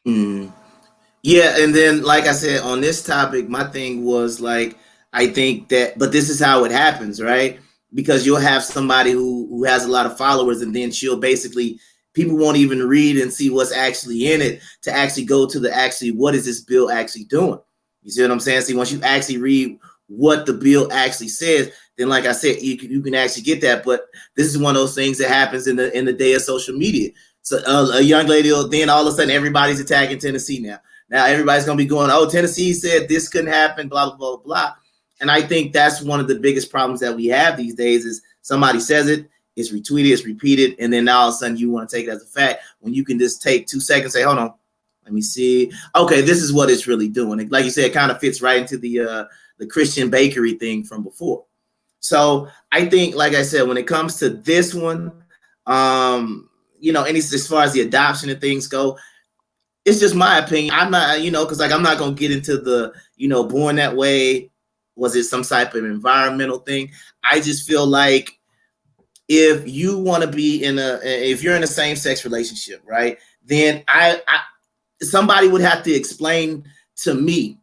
Yeah, and then like I said on this topic, my thing was like, I think that, but this is how it happens, right? Because you'll have somebody who has a lot of followers, and then she'll basically, people won't even read and see what's actually in it to actually go to what is this bill actually doing? You see what I'm saying? See, once you actually read what the bill actually says, then like I said, you can actually get that. But this is one of those things that happens in the day of social media. So a young lady, then all of a sudden everybody's attacking Tennessee now. Now everybody's going to be going, oh, Tennessee said this couldn't happen, blah, blah, blah, blah. And I think that's one of the biggest problems that we have these days is somebody says it, it's retweeted, it's repeated, and then now all of a sudden you want to take it as a fact when you can just take 2 seconds, say, hold on, let me see. Okay, this is what it's really doing. Like you said, it kind of fits right into the Christian bakery thing from before. So I think, like I said, when it comes to this one, and as far as the adoption and things go, it's just my opinion. I'm not, because like I'm not gonna get into the, born that way. Was it some type of environmental thing? I just feel like if you want to be if you're in a same-sex relationship, right, then somebody would have to explain to me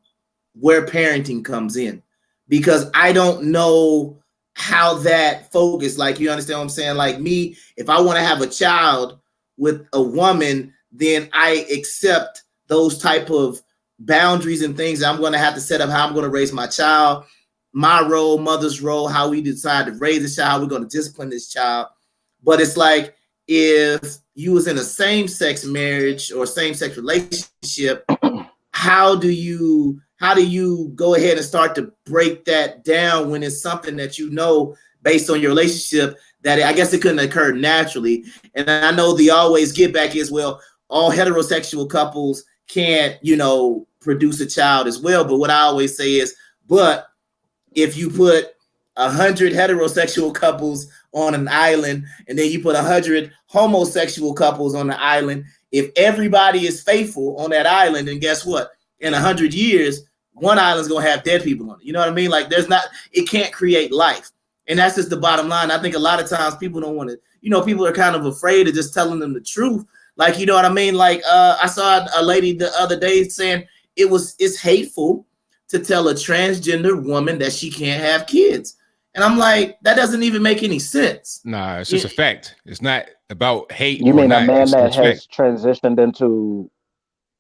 where parenting comes in, because I don't know how that focus, like, you understand what I'm saying? Like me, if I want to have a child with a woman, then I accept those type of boundaries and things that I'm going to have to set up, how I'm going to raise my child, my role, mother's role, how we decide to raise this child, how we're going to discipline this child. But it's like, if you was in a same-sex marriage or same-sex relationship, how do you go ahead and start to break that down when it's something that based on your relationship that I guess it couldn't occur naturally? And I know the always get back is, well, all heterosexual couples can't, produce a child as well. But what I always say is, but if you put 100 heterosexual couples on an island, and then you put 100 homosexual couples on the island, if everybody is faithful on that island, then guess what? In 100 years, one island's gonna have dead people on it. You know what I mean? Like it can't create life. And that's just the bottom line. I think a lot of times people don't want to, people are kind of afraid of just telling them the truth. Like, you know what I mean? Like, I saw a lady the other day saying it's hateful to tell a transgender woman that she can't have kids. And I'm like, that doesn't even make any sense. Nah, it's just a fact. It's not about hate. You mean a man that has transitioned into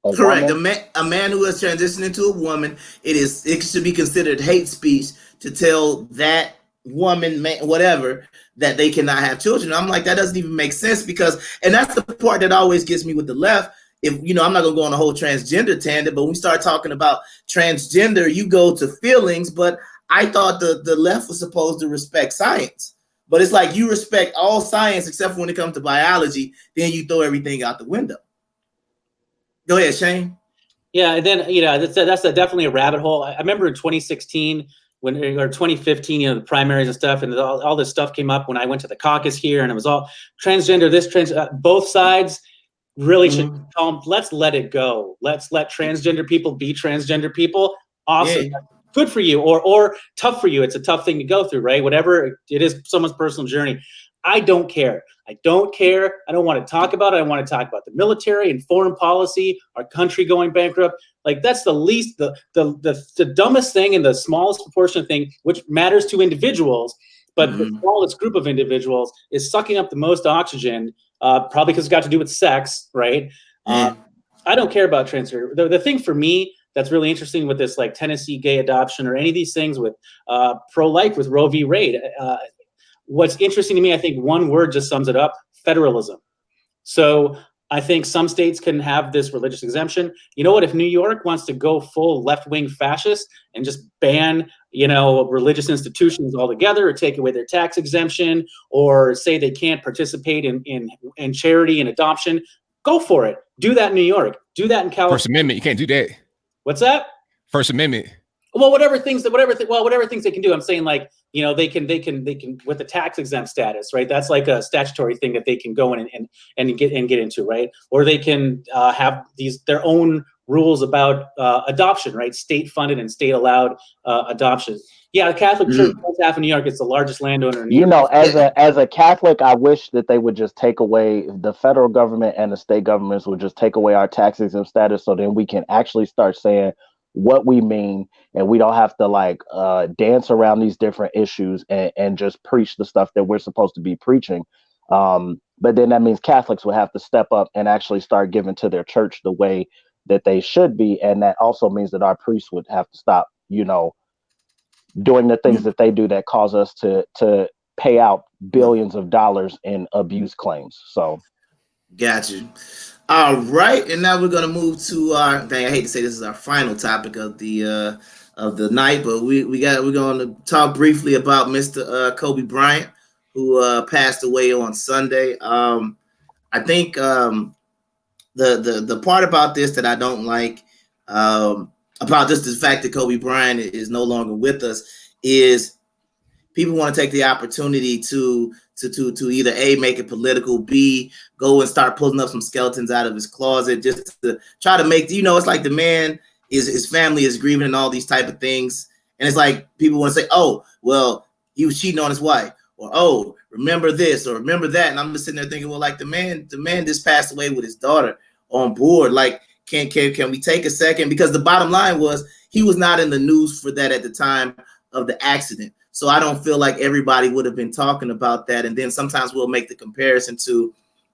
a correct. woman? A man who has transitioned into a woman, it should be considered hate speech to tell that woman, man, whatever, that they cannot have children. I'm like, that doesn't even make sense, and that's the part that always gets me with the left. If I'm not gonna go on a whole transgender tangent, but when we start talking about transgender, you go to feelings. But I thought the left was supposed to respect science, but it's like you respect all science except for when it comes to biology, then you throw everything out the window. Go ahead, Shane. Yeah, and then that's definitely a rabbit hole. I remember in 2016 or 2015, the primaries and stuff, and all this stuff came up when I went to the caucus here, and it was all transgender. Both sides really should tell them, let's let it go. Let's let transgender people be transgender people. Awesome. Yeah. Good for you, or tough for you. It's a tough thing to go through, right? Whatever it is, someone's personal journey. I don't care. I don't care. I don't want to talk about it. I want to talk about the military and foreign policy, our country going bankrupt. Like, that's the least, the dumbest thing and the smallest proportionate thing, which matters to individuals. but the smallest group of individuals is sucking up the most oxygen, probably because it's got to do with sex, right? Yeah. I don't care about transgender. The thing for me that's really interesting with this, like Tennessee gay adoption or any of these things with pro-life with Roe v. Wade, what's interesting to me, I think one word just sums it up: federalism. So I think some states can have this religious exemption. You know what? If New York wants to go full left-wing fascist and just ban, religious institutions altogether, or take away their tax exemption, or say they can't participate in charity and adoption, go for it. Do that in New York. Do that in California. First Amendment, you can't do that. What's that? First Amendment. Well, whatever things they can do. I'm saying, like, they can with the tax exempt status, right? That's like a statutory thing that they can go in and get into, right? Or they can have their own rules about adoption, right? State funded and state allowed adoption. Yeah, the Catholic Church does have in New York. It's the largest landowner in New York. As a Catholic, I wish that they would just take away, the federal government and the state governments would just take away our tax exempt status, so then we can actually start saying what we mean, and we don't have to dance around these different issues and just preach the stuff that we're supposed to be preaching. But then that means Catholics would have to step up and actually start giving to their church the way that they should be. And that also means that our priests would have to stop, doing the things that they do that cause us to pay out billions of dollars in abuse claims. So got you. All right, and now we're gonna move to our thing. I hate to say this is our final topic of the night, but we're going to talk briefly about Mr. Kobe Bryant, who passed away on Sunday. I think the part about this that I don't like about just the fact that Kobe Bryant is no longer with us is people want to take the opportunity to either A, make it political, B, go and start pulling up some skeletons out of his closet just to try to make, it's like the man his family is grieving and all these type of things. And it's like people want to say, oh, well, he was cheating on his wife, or oh, remember this or remember that. And I'm just sitting there thinking, well, like the man just passed away with his daughter on board. Like, can we take a second? Because the bottom line was he was not in the news for that at the time of the accident. So I don't feel like everybody would have been talking about that. And then sometimes we'll make the comparison to,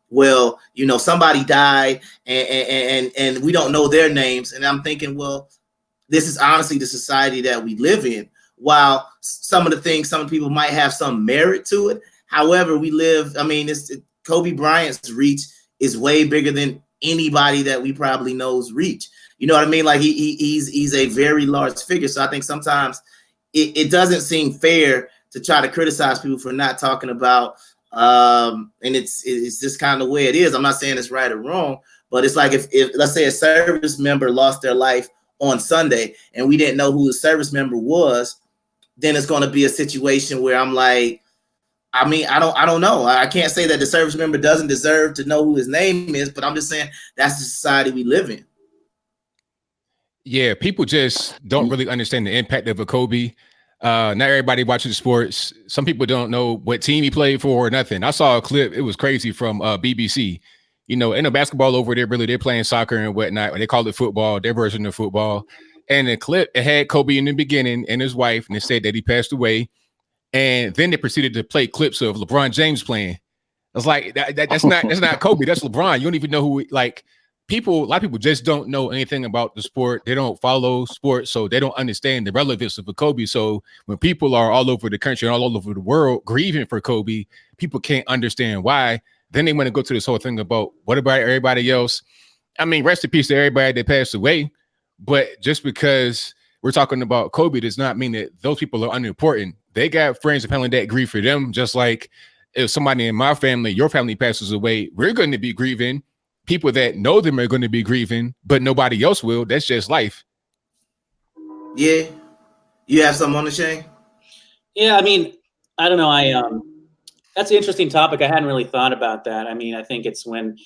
well, somebody died and we don't know their names. And I'm thinking, well, this is honestly the society that we live in. While some of the things, some people might have some merit to it. However, we live, Kobe Bryant's reach is way bigger than anybody that we probably knows reach. You know what I mean? Like he's a very large figure. So I think sometimes it doesn't seem fair to try to criticize people for not talking about, and it's just kind of the way it is. I'm not saying it's right or wrong, but it's like if let's say a service member lost their life on Sunday and we didn't know who the service member was, then it's going to be a situation where I'm like, I don't know. I can't say that the service member doesn't deserve to know who his name is, but I'm just saying that's the society we live in. Yeah, people just don't really understand the impact of a Kobe. Not everybody watches sports. Some people don't know what team he played for or nothing. I saw a clip. It was crazy from BBC. Ain't no basketball over there, really. They're playing soccer and whatnot. They call it football, their version of football. And the clip, it had Kobe in the beginning and his wife, and it said that he passed away. And then they proceeded to play clips of LeBron James playing. I was like, that's not Kobe. That's LeBron. You don't even know who, like, a lot of people just don't know anything about the sport. They don't follow sports, so they don't understand the relevance of a Kobe. So when people are all over the country and all over the world grieving for Kobe, people can't understand why. Then they want to go to this whole thing about what about everybody else? Rest in peace to everybody that passed away. But just because we're talking about Kobe does not mean that those people are unimportant. They got friends handling that grief for them. Just like if somebody in my family, your family passes away, we're going to be grieving. People that know them are going to be grieving, but nobody else will. That's just life. Yeah. You have something on the Shane? Yeah, I don't know. That's an interesting topic. I hadn't really thought about that. I think it's when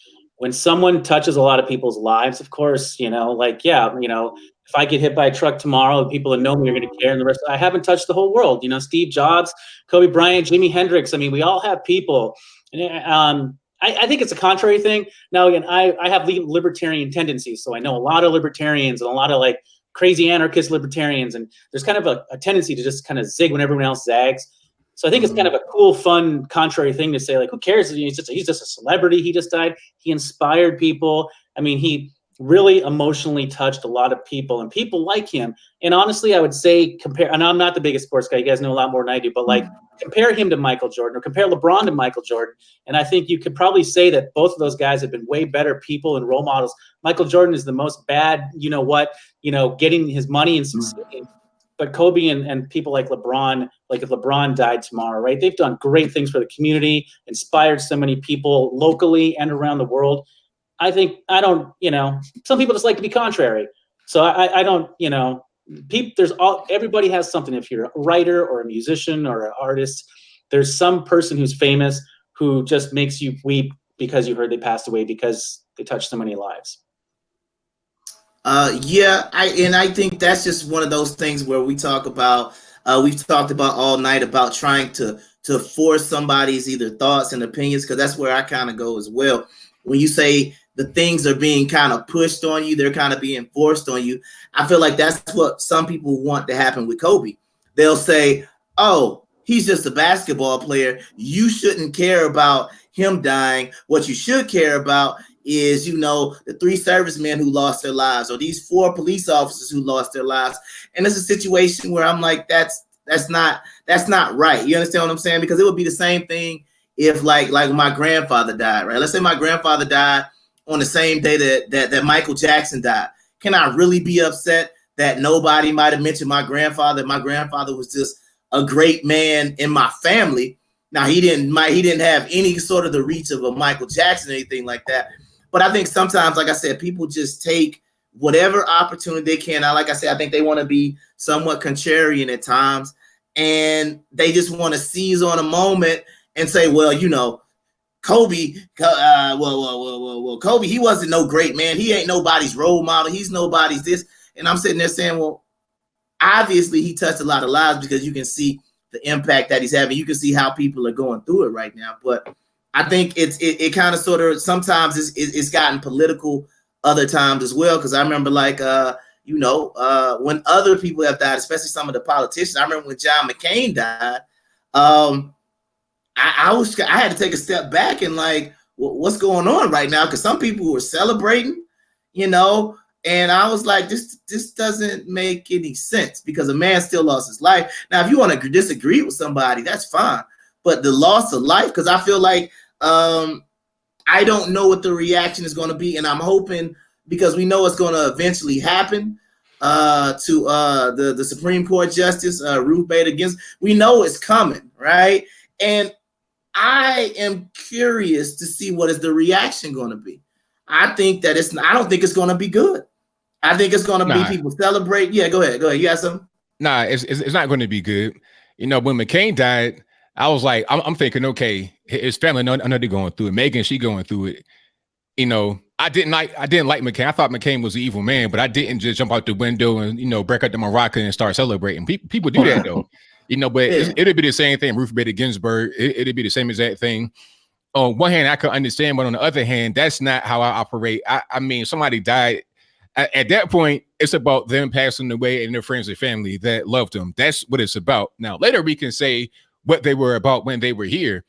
someone touches a lot of people's lives, of course, if I get hit by a truck tomorrow, people that know me are going to care. And the rest, I haven't touched the whole world. Steve Jobs, Kobe Bryant, Jimi Hendrix. We all have people. And I think it's a contrary thing. Now, again, I have libertarian tendencies. So I know a lot of libertarians and a lot of like crazy anarchist libertarians. And there's kind of a tendency to just kind of zig when everyone else zags. So I think it's kind of a cool, fun, contrary thing to say, like, who cares? He's just a celebrity. He just died. He inspired people. I mean, he really emotionally touched a lot of people, and people like him. And honestly, I would say and I'm not the biggest sports guy. You guys know a lot more than I do, but like compare him to Michael Jordan or compare LeBron to Michael Jordan. And I think you could probably say that both of those guys have been way better people and role models. Michael Jordan is the most bad, getting his money and succeeding. But Kobe and people like LeBron, like if LeBron died tomorrow, right? They've done great things for the community, inspired so many people locally and around the world. Some people just like to be contrary. So I don't, everybody has something. If you're a writer or a musician or an artist, there's some person who's famous who just makes you weep because you heard they passed away because they touched so many lives. I think that's just one of those things where we talk about, we've talked about all night about trying to force somebody's either thoughts and opinions, because that's where I kind of go as well. When you say the things are being kind of pushed on you, they're kind of being forced on you. I feel like that's what some people want to happen with Kobe. They'll say, oh, he's just a basketball player. You shouldn't care about him dying. What you should care about is, the 3 servicemen who lost their lives, or these 4 police officers who lost their lives. And it's a situation where I'm like, that's not right. You understand what I'm saying? Because it would be the same thing if like my grandfather died, right? Let's say my grandfather died on the same day that Michael Jackson died. Can I really be upset that nobody might have mentioned my grandfather? My grandfather was just a great man in my family. Now he didn't have any sort of the reach of a Michael Jackson or anything like that. But I think sometimes, like I said, people just take whatever opportunity they can. Like I said, I think they want to be somewhat contrarian at times, and they just want to seize on a moment and say, well, Kobe, Kobe, he wasn't no great man. He ain't nobody's role model. He's nobody's this. And I'm sitting there saying, well, obviously he touched a lot of lives, because you can see the impact that he's having. You can see how people are going through it right now. But I think it kind of sort of sometimes it's gotten political other times as well. Because I remember when other people have died, especially some of the politicians. I remember when John McCain died. I had to take a step back and like, what's going on right now? Because some people were celebrating, and I was like, this doesn't make any sense, because a man still lost his life. Now, if you want to disagree with somebody, that's fine. But the loss of life, because I feel like I don't know what the reaction is going to be, and I'm hoping, because we know it's going to eventually happen to the Supreme Court Justice Ruth Bader Ginsburg. We know it's coming, right? And I am curious to see what is the reaction going to be. I don't think it's going to be good. I think it's going to be people celebrate. Yeah, go ahead. You got something? Nah, it's not going to be good. When McCain died, I was like, I'm thinking, okay, his family, I know they're going through it. Megan, she going through it. I didn't like McCain. I thought McCain was an evil man, but I didn't just jump out the window and break out the maraca and start celebrating. People do that though. But it'll be the same thing. Ruth Bader Ginsburg, it'll be the same exact thing. On one hand, I could understand, but on the other hand, that's not how I operate. I mean, somebody died. At that point, it's about them passing away and their friends and family that loved them. That's what it's about. Now, later we can say what they were about when they were here.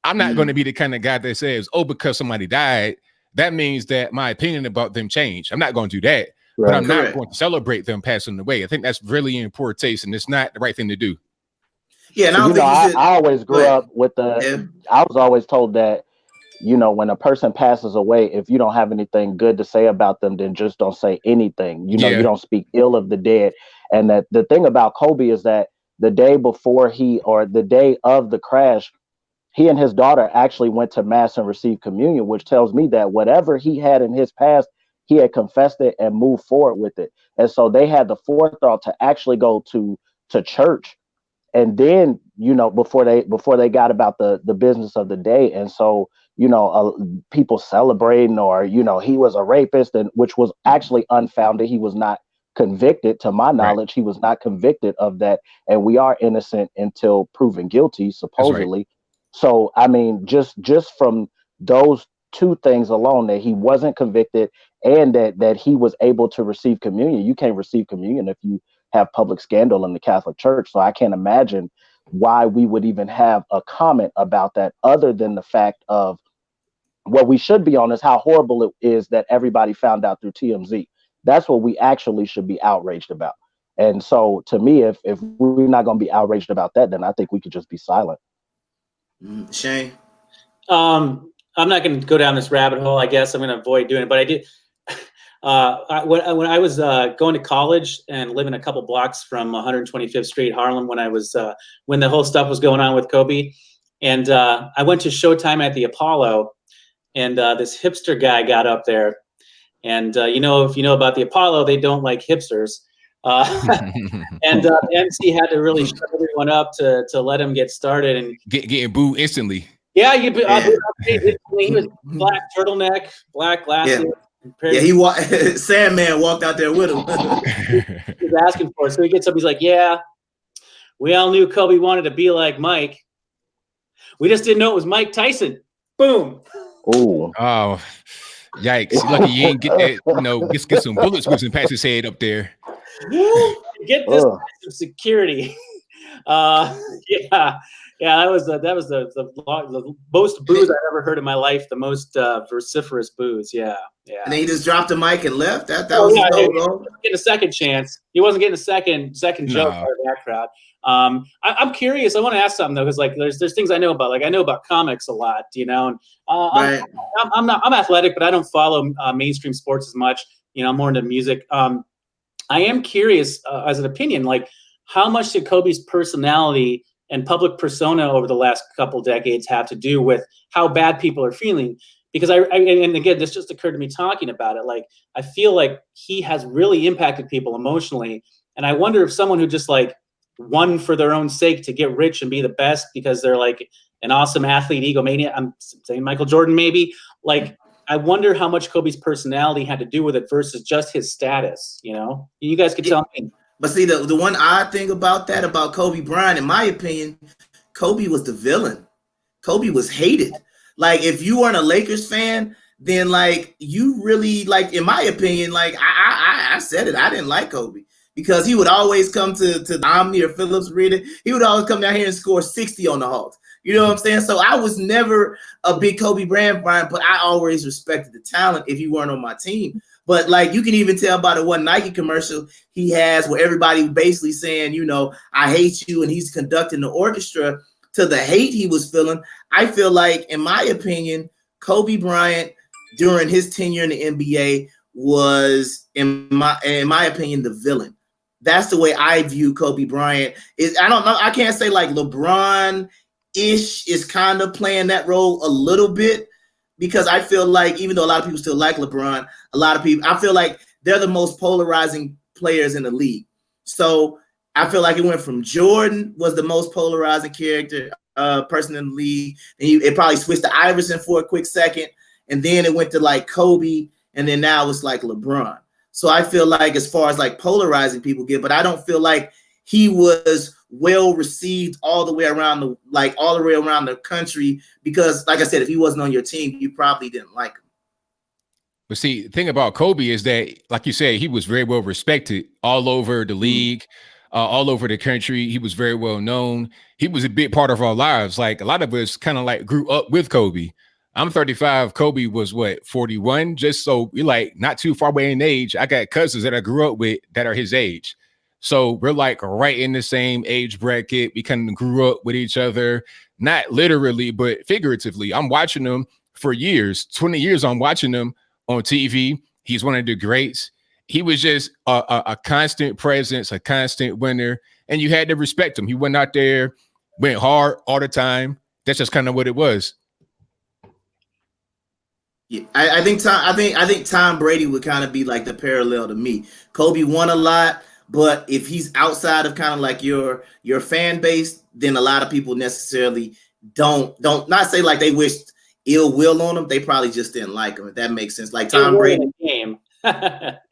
I'm not going to be the kind of guy that says, oh, because somebody died, that means that my opinion about them changed. I'm not going to do that, but I'm not going to celebrate them passing away. I think that's really in poor taste, and it's not the right thing to do. Yeah, and I always grew up with I was always told that, when a person passes away, if you don't have anything good to say about them, then just don't say anything. You don't speak ill of the dead. And that the thing about Kobe is that the day before the day of the crash, he and his daughter actually went to mass and received communion, which tells me that whatever he had in his past, he had confessed it and moved forward with it. And so they had the forethought to actually go to church. And then, before they got about the business of the day. And so, people celebrating, or, he was a rapist, and which was actually unfounded. He was not convicted, to my knowledge. Right. He was not convicted of that. And we are innocent until proven guilty, supposedly. Right. So, I mean, just from those two things alone, that he wasn't convicted and that he was able to receive communion. You can't receive communion if you have public scandal in the Catholic Church. So I can't imagine why we would even have a comment about that, other than the fact of what we should be on is how horrible it is that everybody found out through TMZ. That's what we actually should be outraged about. And so to me, if we're not going to be outraged about that, then I think we could just be silent. Shane? I'm not going to go down this rabbit hole. I guess I'm going to avoid doing it, but I did. When I was going to college and living a couple blocks from 125th Street, Harlem, when I was when the whole stuff was going on with Kobe, and I went to Showtime at the Apollo, and this hipster guy got up there, and if you know about the Apollo, they don't like hipsters, and the MC had to really shut everyone up to let him get started and getting booed instantly. Yeah, he was black turtleneck, black glasses. Yeah, Sandman walked out there with him. He was asking for it. So he gets up, he's like, yeah, we all knew Kobe wanted to be like Mike. We just didn't know it was Mike Tyson. Boom. Oh, yikes. Lucky you ain't get that, get some bullets whizzing past his head up there. Get this some security. Yeah, that was the most booze I've ever heard in my life. The most vociferous booze. Yeah. And then he just dropped the mic and left. That was his no-go. Getting a second chance. He wasn't getting a second joke out of that crowd. I'm curious. I want to ask something though, because like there's things I know about. Like I know about comics a lot, and right. I'm athletic, but I don't follow mainstream sports as much. I'm more into music. I am curious as an opinion, like how much did Kobe's personality and public persona over the last couple decades have to do with how bad people are feeling? Because and again, this just occurred to me talking about it. Like, I feel like he has really impacted people emotionally. And I wonder if someone who just like won for their own sake to get rich and be the best because they're like an awesome athlete, egomaniac. I'm saying Michael Jordan, maybe. Like, I wonder how much Kobe's personality had to do with it versus just his status. You guys could tell me. But see, the one odd thing about Kobe Bryant, in my opinion, Kobe was the villain. Kobe was hated. Like, if you weren't a Lakers fan, then like you really, like, in my opinion, like I said it, I didn't like Kobe because he would always come to the Omni or Phillips Arena. He would always come down here and score 60 on the Hawks. You know what I'm saying? So I was never a big Kobe Bryant, but I always respected the talent if you weren't on my team. But like you can even tell by the one Nike commercial he has where everybody basically saying, I hate you, and he's conducting the orchestra to the hate he was feeling. I feel like, in my opinion, Kobe Bryant during his tenure in the NBA was, in my opinion, the villain. That's the way I view Kobe Bryant. I don't know. I can't say like LeBron-ish is kind of playing that role a little bit. Because I feel like, even though a lot of people still like LeBron, I feel like they're the most polarizing players in the league. So I feel like it went from Jordan was the most polarizing person in the league. And it probably switched to Iverson for a quick second. And then it went to like Kobe. And then now it's like LeBron. So I feel like, as far as like polarizing people get, but I don't feel like he was well received all the way around the country, because like I said, if he wasn't on your team, you probably didn't like him. But see, the thing about Kobe is that, like you said, he was very well respected all over the league, all over the country. He was very well known. He was a big part of our lives. Like, a lot of us kind of like grew up with Kobe. I'm 35. Kobe was 41? Just so we're like not too far away in age. I got cousins that I grew up with that are his age. So we're like right in the same age bracket. We kind of grew up with each other, not literally, but figuratively. I'm watching him for years, 20 years. I'm watching him on TV. He's one of the greats. He was just a constant presence, a constant winner, and you had to respect him. He went out there, went hard all the time. That's just kind of what it was. Yeah, I think Tom Brady would kind of be like the parallel to me. Kobe won a lot. But if he's outside of kind of like your fan base, then a lot of people necessarily don't not say like they wished ill will on him. They probably just didn't like him. If that makes sense. Like Tom Brady. Game.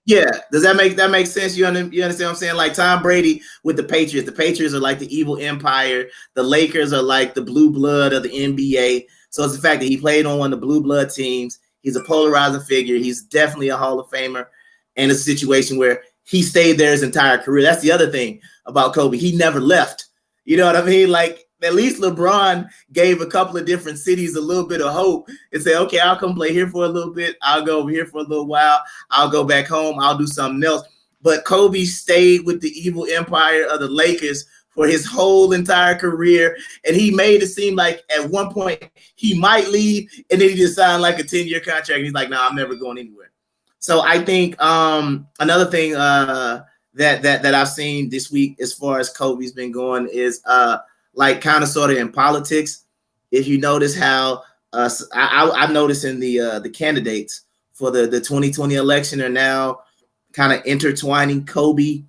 Yeah. Does that make sense? You understand what I'm saying? Like Tom Brady with the Patriots. The Patriots are like the evil empire. The Lakers are like the blue blood of the NBA. So it's the fact that he played on one of the blue blood teams. He's a polarizing figure. He's definitely a Hall of Famer. And it's a situation where he stayed there his entire career. That's the other thing about Kobe. He never left. You know what I mean? Like at least LeBron gave a couple of different cities a little bit of hope and say, okay, I'll come play here for a little bit. I'll go over here for a little while. I'll go back home. I'll do something else. But Kobe stayed with the evil empire of the Lakers for his whole entire career. And he made it seem like at one point he might leave, and then he just signed like a 10-year contract. And he's like, no, I'm never going anywhere. So I think another thing that I've seen this week as far as Kobe's been going is like kind of sort of in politics. If you notice how I've noticed in the candidates for the 2020 election are now kind of intertwining Kobe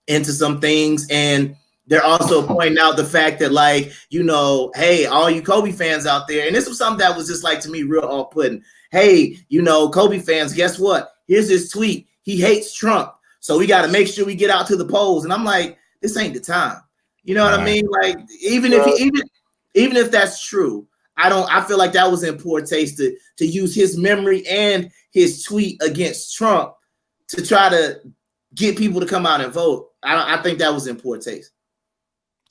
into some things. And they're also pointing out the fact that, like, you know, hey, all you Kobe fans out there, and this was something that was just like to me real off-putting. Hey, you know, Kobe fans, guess what? Here's his tweet. He hates Trump. So we got to make sure we get out to the polls. And I'm like, this ain't the time. You know what I mean? Like, even if that's true, I feel like that was in poor taste to use his memory and his tweet against Trump to try to get people to come out and vote. I think that was in poor taste.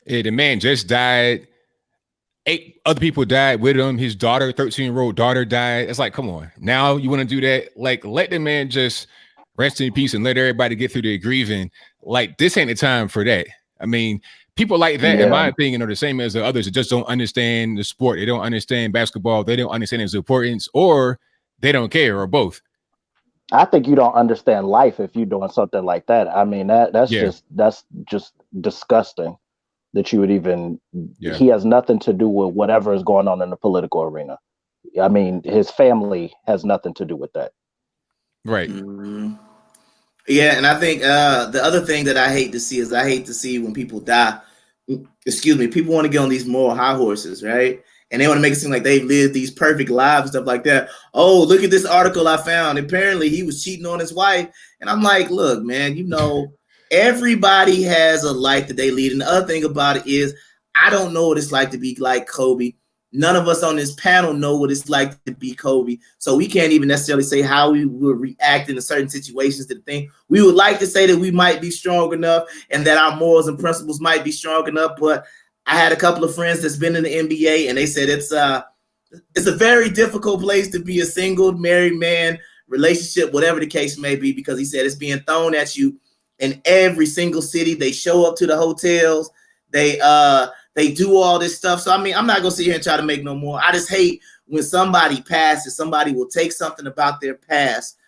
Yeah, the man just died. 8 other people died with him. His daughter, 13-year-old daughter, died. It's like, come on. Now you want to do that? Like, let the man just rest in peace and let everybody get through their grieving. Like, this ain't the time for that. I mean, people like that, in my opinion, are the same as the others that just don't understand the sport. They don't understand basketball. They don't understand its importance, or they don't care, or both. I think you don't understand life if you're doing something like that. I mean, that's just disgusting that you would even, he has nothing to do with whatever is going on in the political arena. I mean, his family has nothing to do with that. Right. Mm-hmm. Yeah, and I think the other thing that I hate to see is I hate to see when people die. Excuse me, people want to get on these moral high horses, right? And they want to make it seem like they've lived these perfect lives and stuff like that. Oh, look at this article I found. Apparently he was cheating on his wife. And I'm like, look, man, you know, everybody has a life that they lead. And the other thing about it is I don't know what it's like to be like Kobe. None of us on this panel know what it's like to be Kobe. So we can't even necessarily say how we would react in certain situations to the thing. We would like to say that we might be strong enough and that our morals and principles might be strong enough. But I had a couple of friends that's been in the NBA, and they said it's a very difficult place to be a single married man, relationship, whatever the case may be, because he said it's being thrown at you in every single city. They show up to the hotels. They do all this stuff. So, I mean, I'm not going to sit here and try to make no more. I just hate when somebody passes, somebody will take something about their past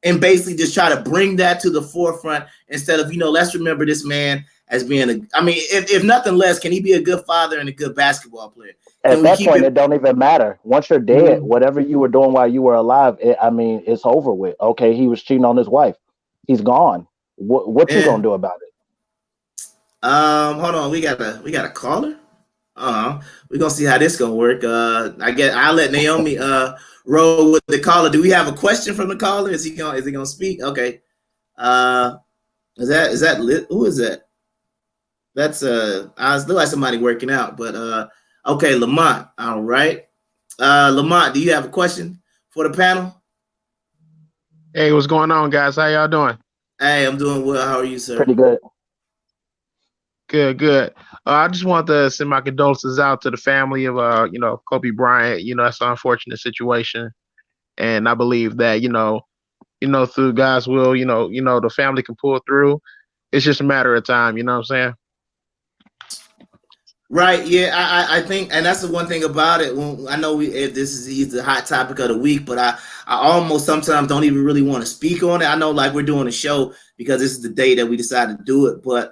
and basically just try to bring that to the forefront instead of, you know, let's remember this man as being if nothing less, can he be a good father and a good basketball player? At that point, it don't even matter. Once you're dead, whatever you were doing while you were alive, it's over with. Okay, he was cheating on his wife. He's gone. What you gonna do about it? Hold on. We got a caller. We're gonna see how this gonna work. I guess I'll let Naomi roll with the caller. Do we have a question from the caller? Is he gonna speak? Okay. Is that lit? Who is that? That's I look like somebody working out, but okay, Lamont. All right. Lamont, do you have a question for the panel? Hey, what's going on, guys? How y'all doing? Hey, I'm doing well. How are you, sir? Pretty good. Good. I just want to send my condolences out to the family of Kobe Bryant. You know, that's an unfortunate situation. And I believe that, through God's will, the family can pull through. It's just a matter of time, you know what I'm saying? Right. Yeah, I think, and that's the one thing about it. I know this is the hot topic of the week, but I almost sometimes don't even really want to speak on it. I know, like, we're doing a show because this is the day that we decided to do it, but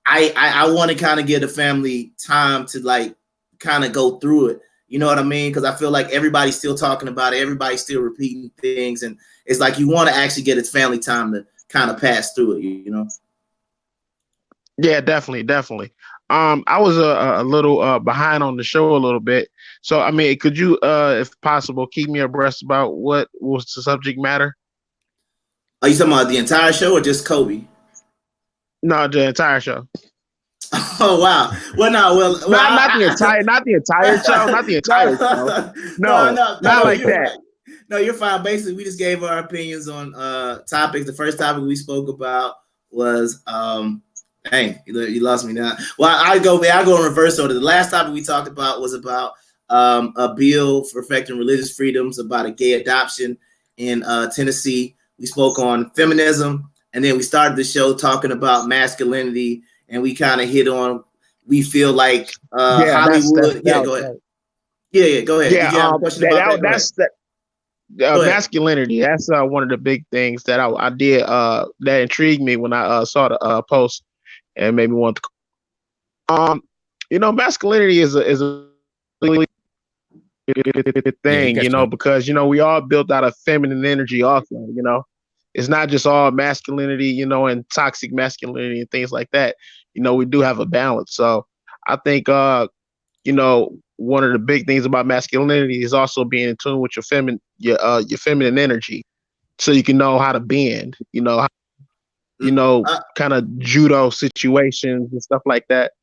I want to kind of give the family time to, like, kind of go through it. You know what I mean? Because I feel like everybody's still talking about it. Everybody's still repeating things, and it's like you want to actually get its family time to kind of pass through it. You know? Yeah, definitely. I was a little behind on the show a little bit. So, I mean, could you, if possible, keep me abreast about what was the subject matter? Are you talking about the entire show or just Kobe? No, the entire show. Oh, wow. Well, no, not the entire show, not the entire show. No, not like that. Right. No, you're fine. Basically, we just gave our opinions on topics. The first topic we spoke about was Dang, you lost me now. Well, I go in reverse order. The last topic we talked about was about a bill for perfecting religious freedoms, about a gay adoption in Tennessee. We spoke on feminism, and then we started the show talking about masculinity, and we kind of hit on, we feel like Hollywood. Go ahead. Yeah, go ahead. Did you have a question about that? Masculinity. That's one of the big things that I did that intrigued me when I saw the post and made me want to. Masculinity is a really thing, because we all built out of feminine energy also. It's not just all masculinity, and toxic masculinity and things like that. We do have a balance. So I think one of the big things about masculinity is also being in tune with your feminine energy, so you can know how to bend, kind of judo situations and stuff like that.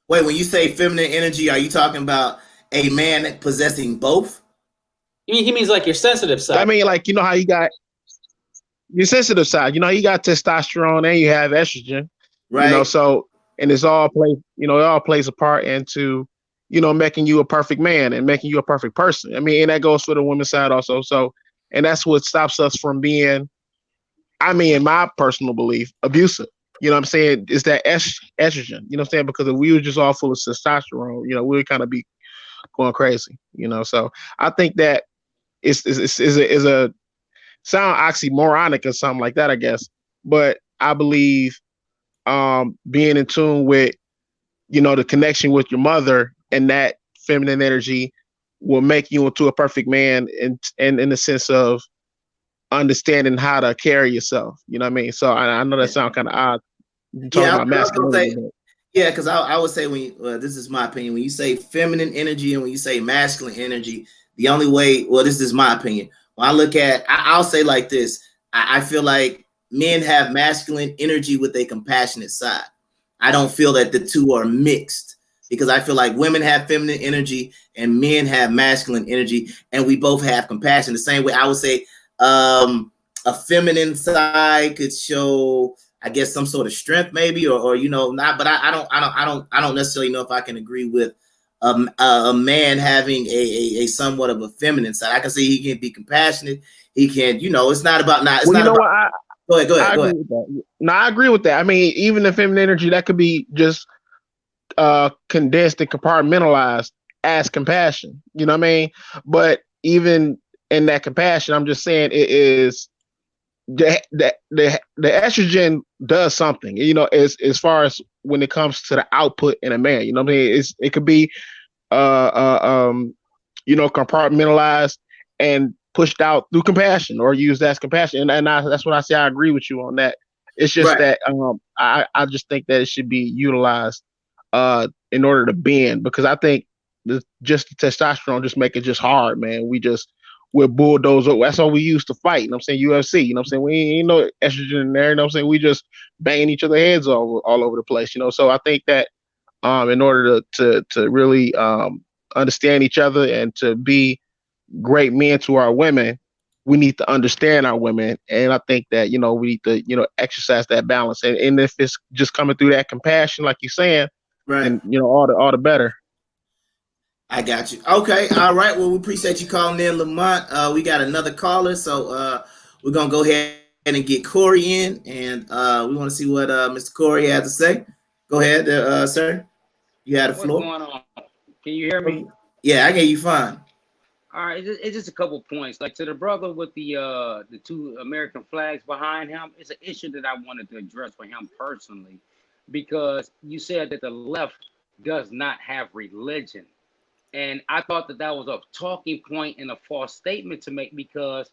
Wait, when you say feminine energy, are you talking about a man possessing both? He means like your sensitive side. I mean, like, how you got your sensitive side, you got testosterone and you have estrogen, right? So, and it all plays a part into, making you a perfect man and making you a perfect person. I mean, and that goes for the women's side also. So, and that's what stops us from being, in my personal belief, abusive. You know what I'm saying? It's that estrogen, you know what I'm saying? Because if we were just all full of testosterone, we would kind of be going crazy, So I think that is a sound oxymoronic or something like that, I guess. But I believe being in tune with, the connection with your mother and that feminine energy will make you into a perfect man, and in the sense of understanding how to carry yourself. You know what I mean? So I know that sounds kind of odd. About masculinity. Because I would say this is my opinion. When you say feminine energy and when you say masculine energy, the only way, this is my opinion. When I look at, I'll say like this. I feel like men have masculine energy with a compassionate side. I don't feel that the two are mixed, because I feel like women have feminine energy and men have masculine energy, and we both have compassion. The same way I would say a feminine side could show, I guess, some sort of strength, maybe, or not. But I don't necessarily know if I can agree with a man having a somewhat of a feminine side. I can see he can be compassionate. He can, it's not about not. It's not about. Go ahead. No, I agree with that. I mean, even the feminine energy that could be just condensed and compartmentalized as compassion. You know what I mean? But even in that compassion, I'm just saying it is. The estrogen does something, as far as when it comes to the output in a man. You know what I mean? It could be compartmentalized and pushed out through compassion, or used as compassion. And that's what I say. I agree with you on that. It's just that I just think that it should be utilized in order to bend, because I think just the testosterone just make it just hard, man. We're bulldozers. That's all we used to fight. You know what I'm saying? UFC. You know what I'm saying? We ain't no estrogen in there. You know what I'm saying? We just banging each other's heads all over the place. So I think that in order to really understand each other and to be great men to our women, we need to understand our women. And I think that, we need to, exercise that balance. And if it's just coming through that compassion, like you're saying, right, and all the better. I got you. Okay. All right. Well, we appreciate you calling in, Lamont. We got another caller, so we're gonna go ahead and get Corey in, and we want to see what Mr. Corey has to say. Go ahead, sir. You had the floor. What's going on? Can you hear me? Yeah, I can hear you fine. All right. It's just a couple points. Like, to the brother with the two American flags behind him, it's an issue that I wanted to address for him personally, because you said that the left does not have religion. And I thought that was a talking point and a false statement to make, because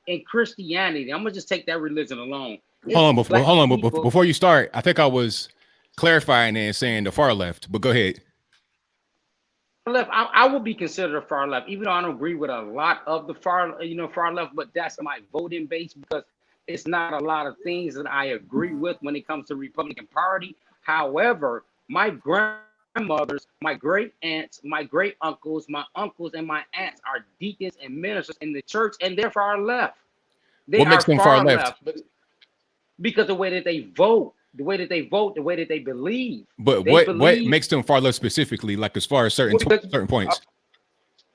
in Christianity, I'm gonna just take that religion alone. Hold on, before you start, I think I was clarifying and saying the far left, but go ahead. Left, I would be considered a far left, even though I don't agree with a lot of the far left, but that's my voting base, because it's not a lot of things that I agree with when it comes to Republican Party. However, my grandmothers, my great aunts, my great uncles, my uncles, and my aunts are deacons and ministers in the church, and they're far left. What makes them far left? Because the way that they vote, the way that they vote, the way that they believe. But They what believe- makes them far left specifically, like as far as certain points?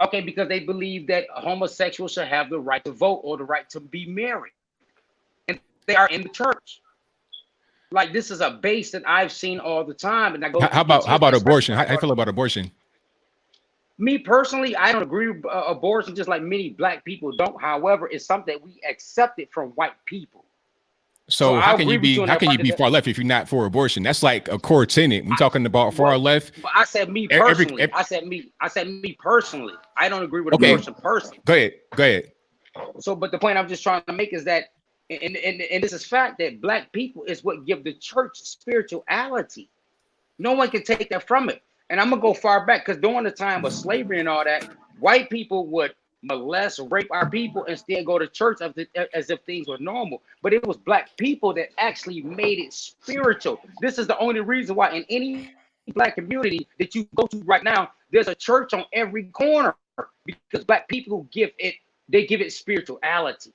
Okay, because they believe that homosexuals should have the right to vote or the right to be married, and they are in the church. Like, this is a base that I've seen all the time. And I go, How about abortion? How do you feel about abortion? Me personally, I don't agree with abortion, just like many black people don't. However, it's something that we accepted from white people. So how can you be far left if you're not for abortion? That's like a core tenet. We're talking about far left. I said me personally. I said me personally. I don't agree with abortion personally. Go ahead. So, but the point I'm just trying to make is that, and this is fact, that black people is what give the church spirituality. No one can take that from it. And I'm gonna go far back, because during the time of slavery and all that, white people would molest, rape our people, and still go to church as if things were normal. But it was black people that actually made it spiritual. This is the only reason why in any black community that you go to right now, there's a church on every corner, because black people give it spirituality.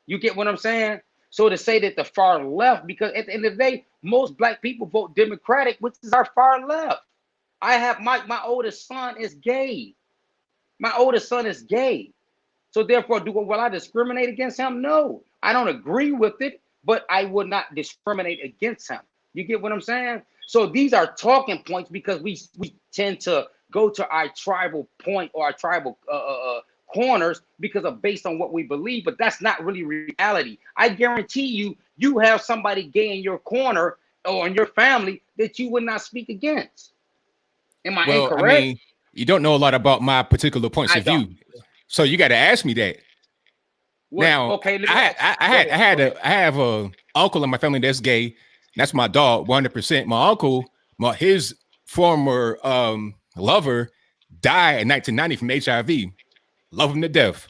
You get what I'm saying? So to say that the far left, because at the end of the day, most black people vote Democratic, which is our far left. I have my oldest son is gay. My oldest son is gay. So therefore, will I discriminate against him? No, I don't agree with it, but I would not discriminate against him. You get what I'm saying? So these are talking points, because we tend to go to our tribal point or our tribal corners because of based on what we believe, but that's not really reality. I guarantee you have somebody gay in your corner or in your family that you would not speak against. Am I incorrect? I mean, you don't know a lot about my particular points of view, so you got to ask me that. Well, now, okay, I have a uncle in my family that's gay. That's my dog, 100%. My uncle, his former lover died in 1990 from HIV. Love him to death.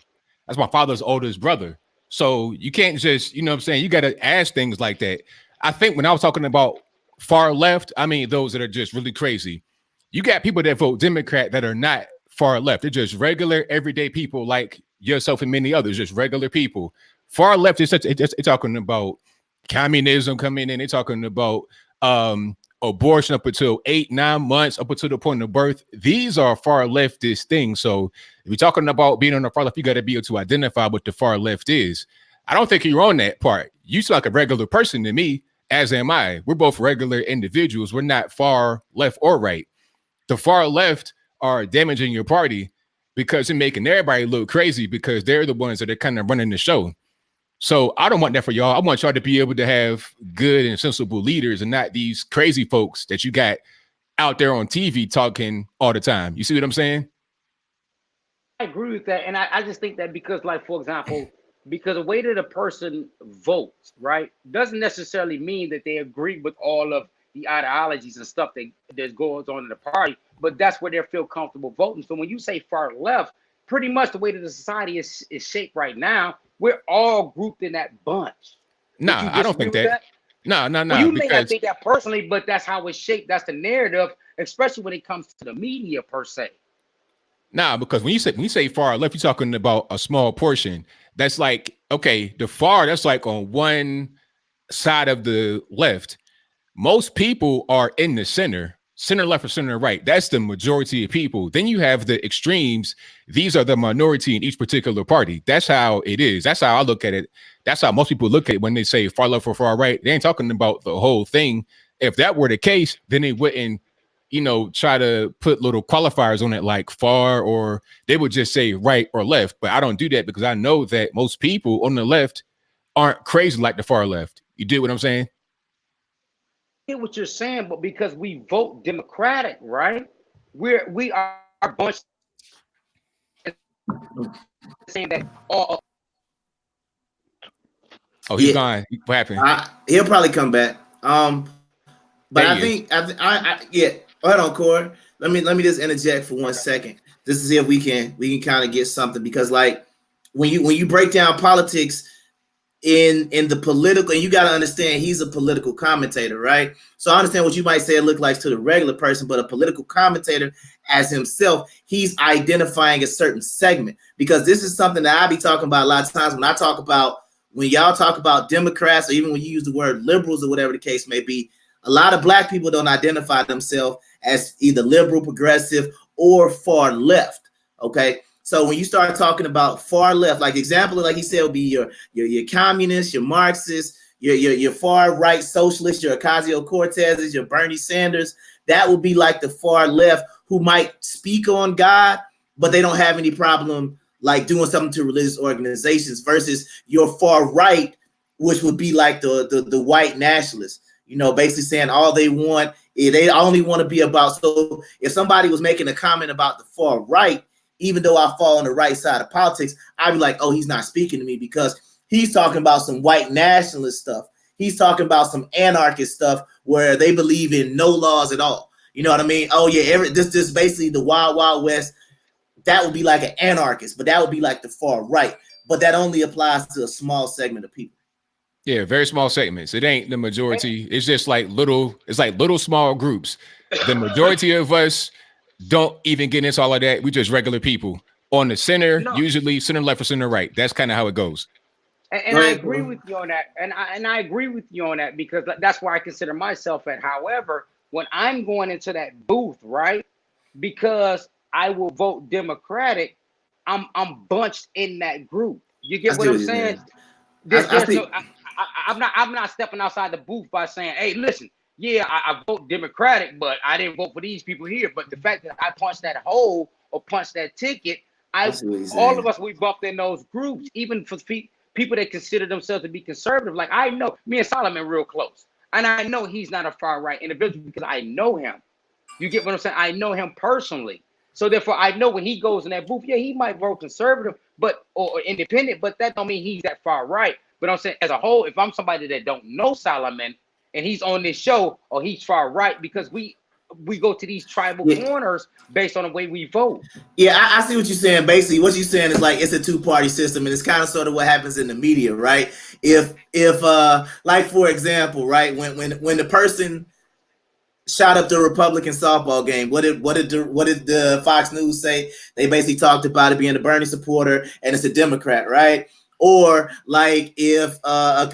That's my father's oldest brother. So you can't just, you know what I'm saying? You got to ask things like that. I think when I was talking about far left, I mean those that are just really crazy. You got people that vote Democrat that are not far left. They're just regular, everyday people like yourself and many others, just regular people. Far left is it's talking about communism coming in. They're talking about abortion up until 8-9 months, up until the point of birth. These are far leftist things. So if you're talking about being on the far left, you got to be able to identify what the far left is. I don't think you're on that part. You sound like a regular person to me, as am I. We're both regular individuals. We're not far left or right. The far left are damaging your party because they're making everybody look crazy, because they're the ones that are kind of running the show. So I don't want that for y'all. I want y'all to be able to have good and sensible leaders and not these crazy folks that you got out there on TV talking all the time. You see what I'm saying? I agree with that. And I just think that because, like, for example, because the way that a person votes, right, doesn't necessarily mean that they agree with all of the ideologies and stuff that goes on in the party, but that's where they feel comfortable voting. So when you say far left, pretty much the way that the society is shaped right now, we're all grouped in that bunch. Nah, I don't think that. No. Well, you may not think that personally, but that's how it's shaped. That's the narrative, especially when it comes to the media per se. Nah, because when you say far left, you're talking about a small portion. That's like, okay, the far, that's like on one side of the left. Most people are in the center left or center right. That's the majority of people. Then you have the extremes. These are the minority in each particular party. That's how it is. That's how I look at it. That's how most people look at it when they say far left or far right. They ain't talking about the whole thing. If that were the case, then they wouldn't, try to put little qualifiers on it like far, or they would just say right or left. But I don't do that because I know that most people on the left aren't crazy like the far left. You do what I'm saying? I get what you're saying, but because we vote Democratic, right? We are a bunch saying that all. Oh, he's gone. What happened? He'll probably come back. But I think hold on, Corey. Let me just interject for 1 second. Just to see if we can kind of get something, because like when you break down politics in the political, and you got to understand he's a political commentator, right? So I understand what you might say it look like to the regular person, but a political commentator as himself, he's identifying a certain segment, because this is something that I be talking about a lot of times when I talk about when y'all talk about Democrats, or even when you use the word liberals or whatever the case may be, a lot of black people don't identify themselves as either liberal, progressive, or far left. Okay. So when you start talking about far left, like example, like he said, would be your communists, your Marxists, your far right socialists, your Ocasio-Cortezes, your Bernie Sanders. That would be like the far left, who might speak on God, but they don't have any problem like doing something to religious organizations, versus your far right, which would be like the white nationalists, you know, basically saying all they want is they only want to be about. So if somebody was making a comment about the far right, even though I fall on the right side of politics, I'd be like, oh, he's not speaking to me because he's talking about some white nationalist stuff. He's talking about some anarchist stuff where they believe in no laws at all. You know what I mean? Oh yeah, this basically the wild, wild west. That would be like an anarchist, but that would be like the far right. But that only applies to a small segment of people. Yeah, very small segments. It ain't the majority. It's just like little small groups. The majority of us don't even get into all of that. We just regular people. On the center, usually center left or center right. That's kind of how it goes. And I agree with you on that. And I agree with you on that, because that's where I consider myself at. However, when I'm going into that booth, right, because I will vote Democratic, I'm bunched in that group. You get what I'm saying? I'm not stepping outside the booth by saying, hey, listen, yeah, I vote Democratic, but I didn't vote for these people here. But the fact that I punched that hole or punched that ticket, all of us, we bumped in those groups, even for people that consider themselves to be conservative. Like, I know me and Solomon real close, and I know he's not a far right individual because I know him. You get what I'm saying? I know him personally. So therefore, I know when he goes in that booth, yeah, he might vote conservative, or independent, but that don't mean he's that far right. But I'm saying as a whole, if I'm somebody that don't know Solomon and he's on this show, or he's far right, because we go to these tribal corners based on the way we vote. Yeah, I see what you're saying. Basically, what you're saying is like it's a two-party system, and it's kind of sort of what happens in the media, right? If like for example, right, when the person shot up the Republican softball game, what did the Fox News say? They basically talked about it being a Bernie supporter and it's a Democrat, right? Or like if a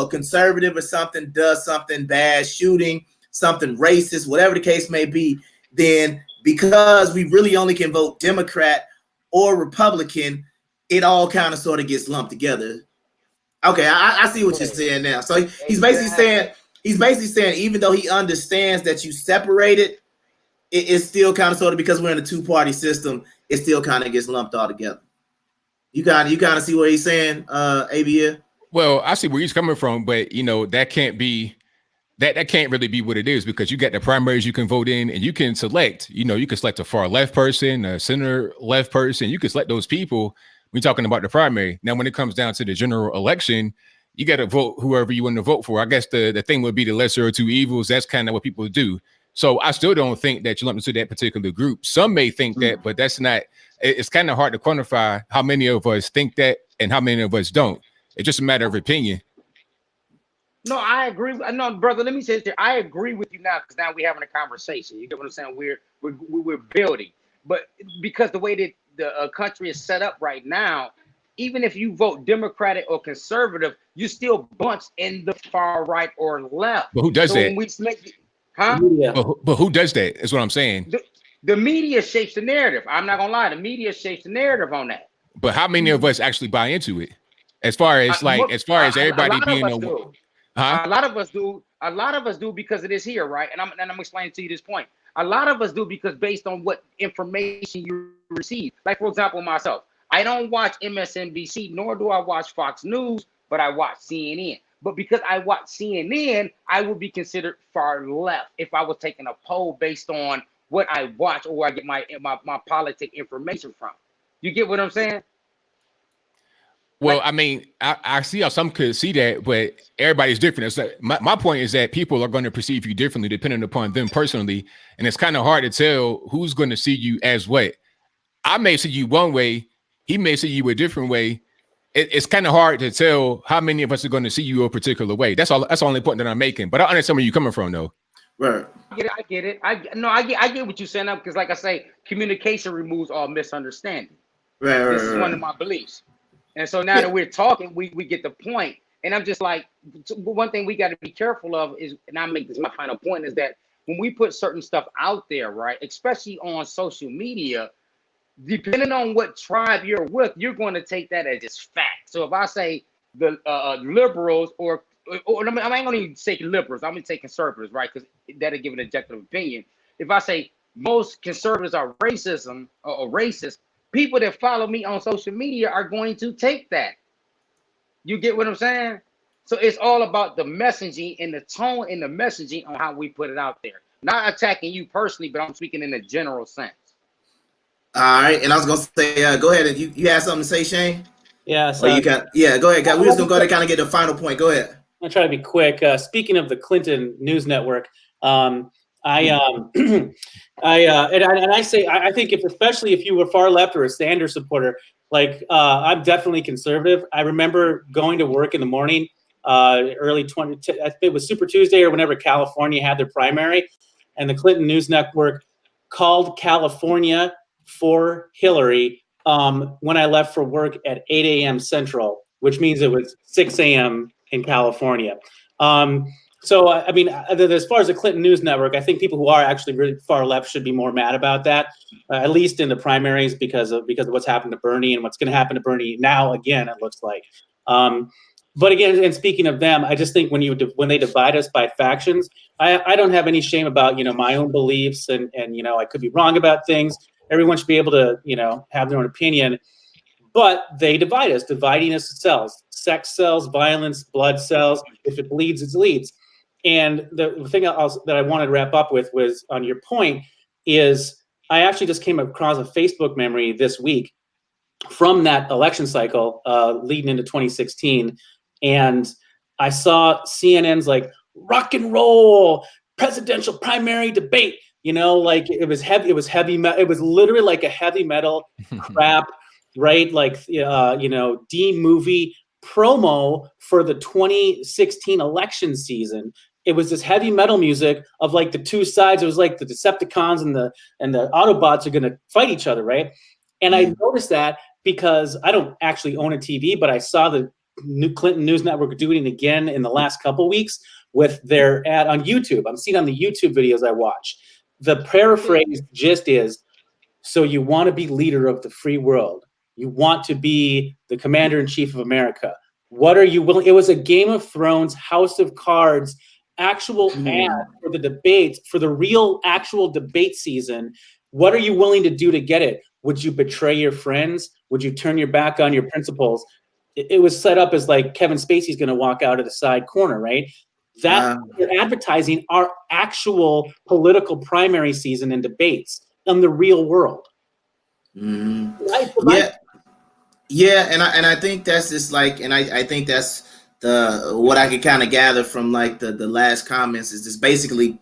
conservative or something does something bad, shooting, something racist, whatever the case may be, then because we really only can vote Democrat or Republican, it all kind of sort of gets lumped together. Okay, I see what you're saying now. So he's basically saying even though he understands that you separate it, it's still kind of sort of, because we're in a two-party system, it still kind of gets lumped all together. You kind of see what he's saying, ABL? Well, I see where he's coming from, but that can't be that can't really be what it is, because you got the primaries you can vote in, and you can select, you can select a far left person, a center left person. You can select those people when you're talking about the primary. Now, when it comes down to the general election, you got to vote whoever you want to vote for. I guess the thing would be the lesser of two evils. That's kind of what people do. So I still don't think that you lump into that particular group. Some may think that, but that's not. It's kind of hard to quantify how many of us think that and how many of us don't. It's just a matter of opinion. No, I agree. No, brother, let me say this. I agree with you now, because now we're having a conversation. You get what I'm saying? We're building. But because the way that the country is set up right now, even if you vote Democratic or conservative, you still bunch in the far right or left. But who does that? But who does that is what I'm saying. The media shapes the narrative. I'm not gonna lie. The media shapes the narrative on that. But how many of us actually buy into it? As far as everybody being a lot of us do. A lot of us do because it is here, right? And I'm explaining to you this point. A lot of us do because based on what information you receive. Like, for example, myself, I don't watch MSNBC, nor do I watch Fox News, but I watch CNN. But because I watch CNN, I would be considered far left if I was taking a poll based on what I watch or where I get my politic information from. You get what I'm saying? Well, I mean, I see how some could see that, but everybody's different. It's like, my point is that people are going to perceive you differently depending upon them personally. And it's kind of hard to tell who's going to see you as what. I may see you one way. He may see you a different way. It's kind of hard to tell how many of us are going to see you a particular way. That's all. That's the only point that I'm making. But I understand where you're coming from, though. Right. I get it. I get what you're saying now, because, like I say, communication removes all misunderstanding. Right. This is one of my beliefs. And so now that we're talking, we get the point. And I'm just like, one thing we got to be careful of is, and I'll make this my final point, is that when we put certain stuff out there, right, especially on social media, depending on what tribe you're with, you're going to take that as just fact. So if I say the liberals, or I ain't going to even say liberals, I'm going to say conservatives, right, because that'll give an objective opinion. If I say most conservatives are racism or racist, people that follow me on social media are going to take that. You get what I'm saying? So it's all about the messaging and the tone and the messaging on how we put it out there. Not attacking you personally, but I'm speaking in a general sense. All right, and I was gonna say, go ahead. And you had something to say, Shane? Yeah. So Go ahead. We're just gonna go ahead and kind of get the final point. Go ahead. I'll try to be quick. Speaking of the Clinton News Network, I think especially if you were far left or a Sanders supporter, like I'm definitely conservative. I remember going to work in the morning, early it was Super Tuesday or whenever California had their primary, and the Clinton News Network called California for Hillary when I left for work at 8 a.m. Central, which means it was 6 a.m. in California. So, I mean, as far as the Clinton News Network, I think people who are actually really far left should be more mad about that, at least in the primaries, because of what's happened to Bernie and what's going to happen to Bernie now again, it looks like. But again, and speaking of them, I just think when they divide us by factions, I don't have any shame about, my own beliefs and I could be wrong about things. Everyone should be able to, have their own opinion. But they divide us. Dividing us sells. Sex sells, violence, blood sells. If it bleeds, it leads. And the thing that I wanted to wrap up with was on your point is I actually just came across a Facebook memory this week from that election cycle leading into 2016. And I saw CNN's like rock and roll presidential primary debate, like it was heavy. It was heavy. It was literally like a heavy metal crap, right? Like, D movie promo for the 2016 election season. It was this heavy metal music of like the two sides. It was like the Decepticons and the Autobots are going to fight each other, right? And I noticed that because I don't actually own a TV, but I saw the Clinton News Network doing it again in the last couple weeks with their ad on YouTube. I'm seeing on the YouTube videos I watch. The paraphrase gist is, so you want to be leader of the free world. You want to be the commander-in-chief of America. What are you willing? It was a Game of Thrones, House of Cards, actual ad for the debates, for the real actual debate season. What are you willing to do to get it? Would you betray your friends? Would you turn your back on your principles? It was set up as like Kevin Spacey's going to walk out of the side corner, right? That they're advertising our actual political primary season and debates in the real world. Yeah, and I think that's just like, and I think that's what I could kind of gather from like the last comments is just basically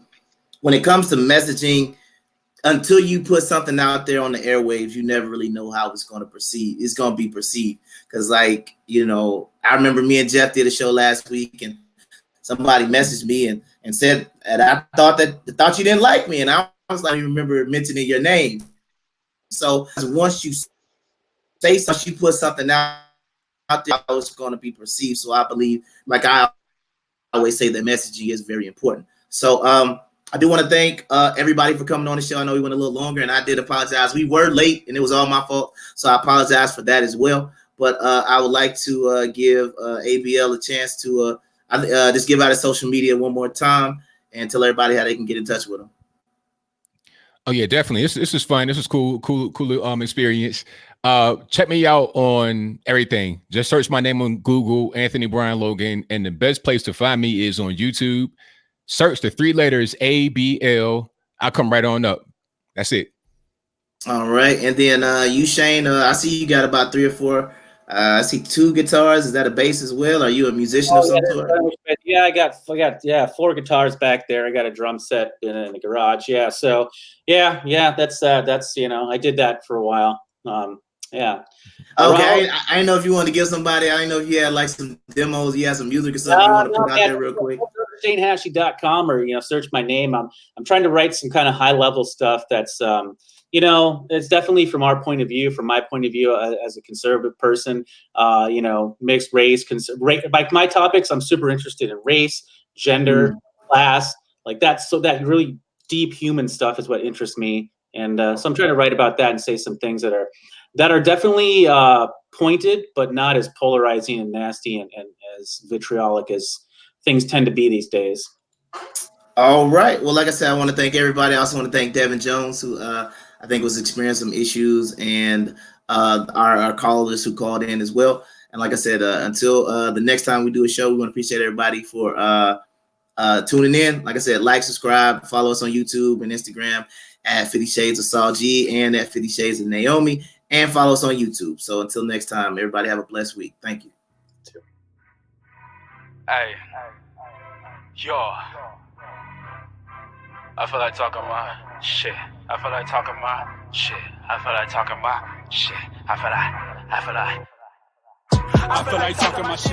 when it comes to messaging, until you put something out there on the airwaves, you never really know how it's going to proceed. It's going to be perceived because, like, I remember me and Jeff did a show last week, and somebody messaged me and said, and I thought you didn't like me, and I was like, I remember mentioning your name. So once you say something, you put something out there, how it's going to be perceived. So I believe, like I always say, that messaging is very important. So I do want to thank everybody for coming on the show. I know we went a little longer, and I did apologize. We were late, and it was all my fault, so I apologize for that as well. But I would like to give ABL a chance to just give out his social media one more time and tell everybody how they can get in touch with him. Oh yeah, definitely. This is fun. This is cool experience. Check me out on everything. Just search my name on Google, Anthony Brian Logan, and the best place to find me is on YouTube. Search the 3 letters ABL. I'll come right on up. That's it. All right, and then you, Shane. I see you got about 3 or 4. I see 2 guitars. Is that a bass as well? Are you a musician of some sort? Yeah, I got 4 guitars back there. I got a drum set in the garage. Yeah, so yeah, that's I did that for a while. Yeah. Okay, I didn't know if you wanted to give somebody. I didn't know if you had like some demos. You had some music or something you want to put out there real quick. ShaneHashy.com or search my name. I'm trying to write some kind of high level stuff that's it's definitely from our point of view, from my point of view as a conservative person, mixed race, like my topics, I'm super interested in race, gender, class, like that. So that really deep human stuff is what interests me. And so I'm trying to write about that and say some things that are definitely pointed, but not as polarizing and nasty and as vitriolic as things tend to be these days. All right. Well, like I said, I want to thank everybody. I also want to thank Devin Jones, who I think was experiencing some issues, and our callers who called in as well. And like I said, until the next time we do a show, we want to appreciate everybody for tuning in. Like I said, like, subscribe, follow us on YouTube and Instagram at 50 Shades of Saul G and at 50 Shades of Naomi, and follow us on YouTube. So until next time, everybody have a blessed week. Thank you. Hey, yo. I feel like talking my shit. I feel like talking my shit. I feel like talking my shit. I feel like. I feel like talking my shit.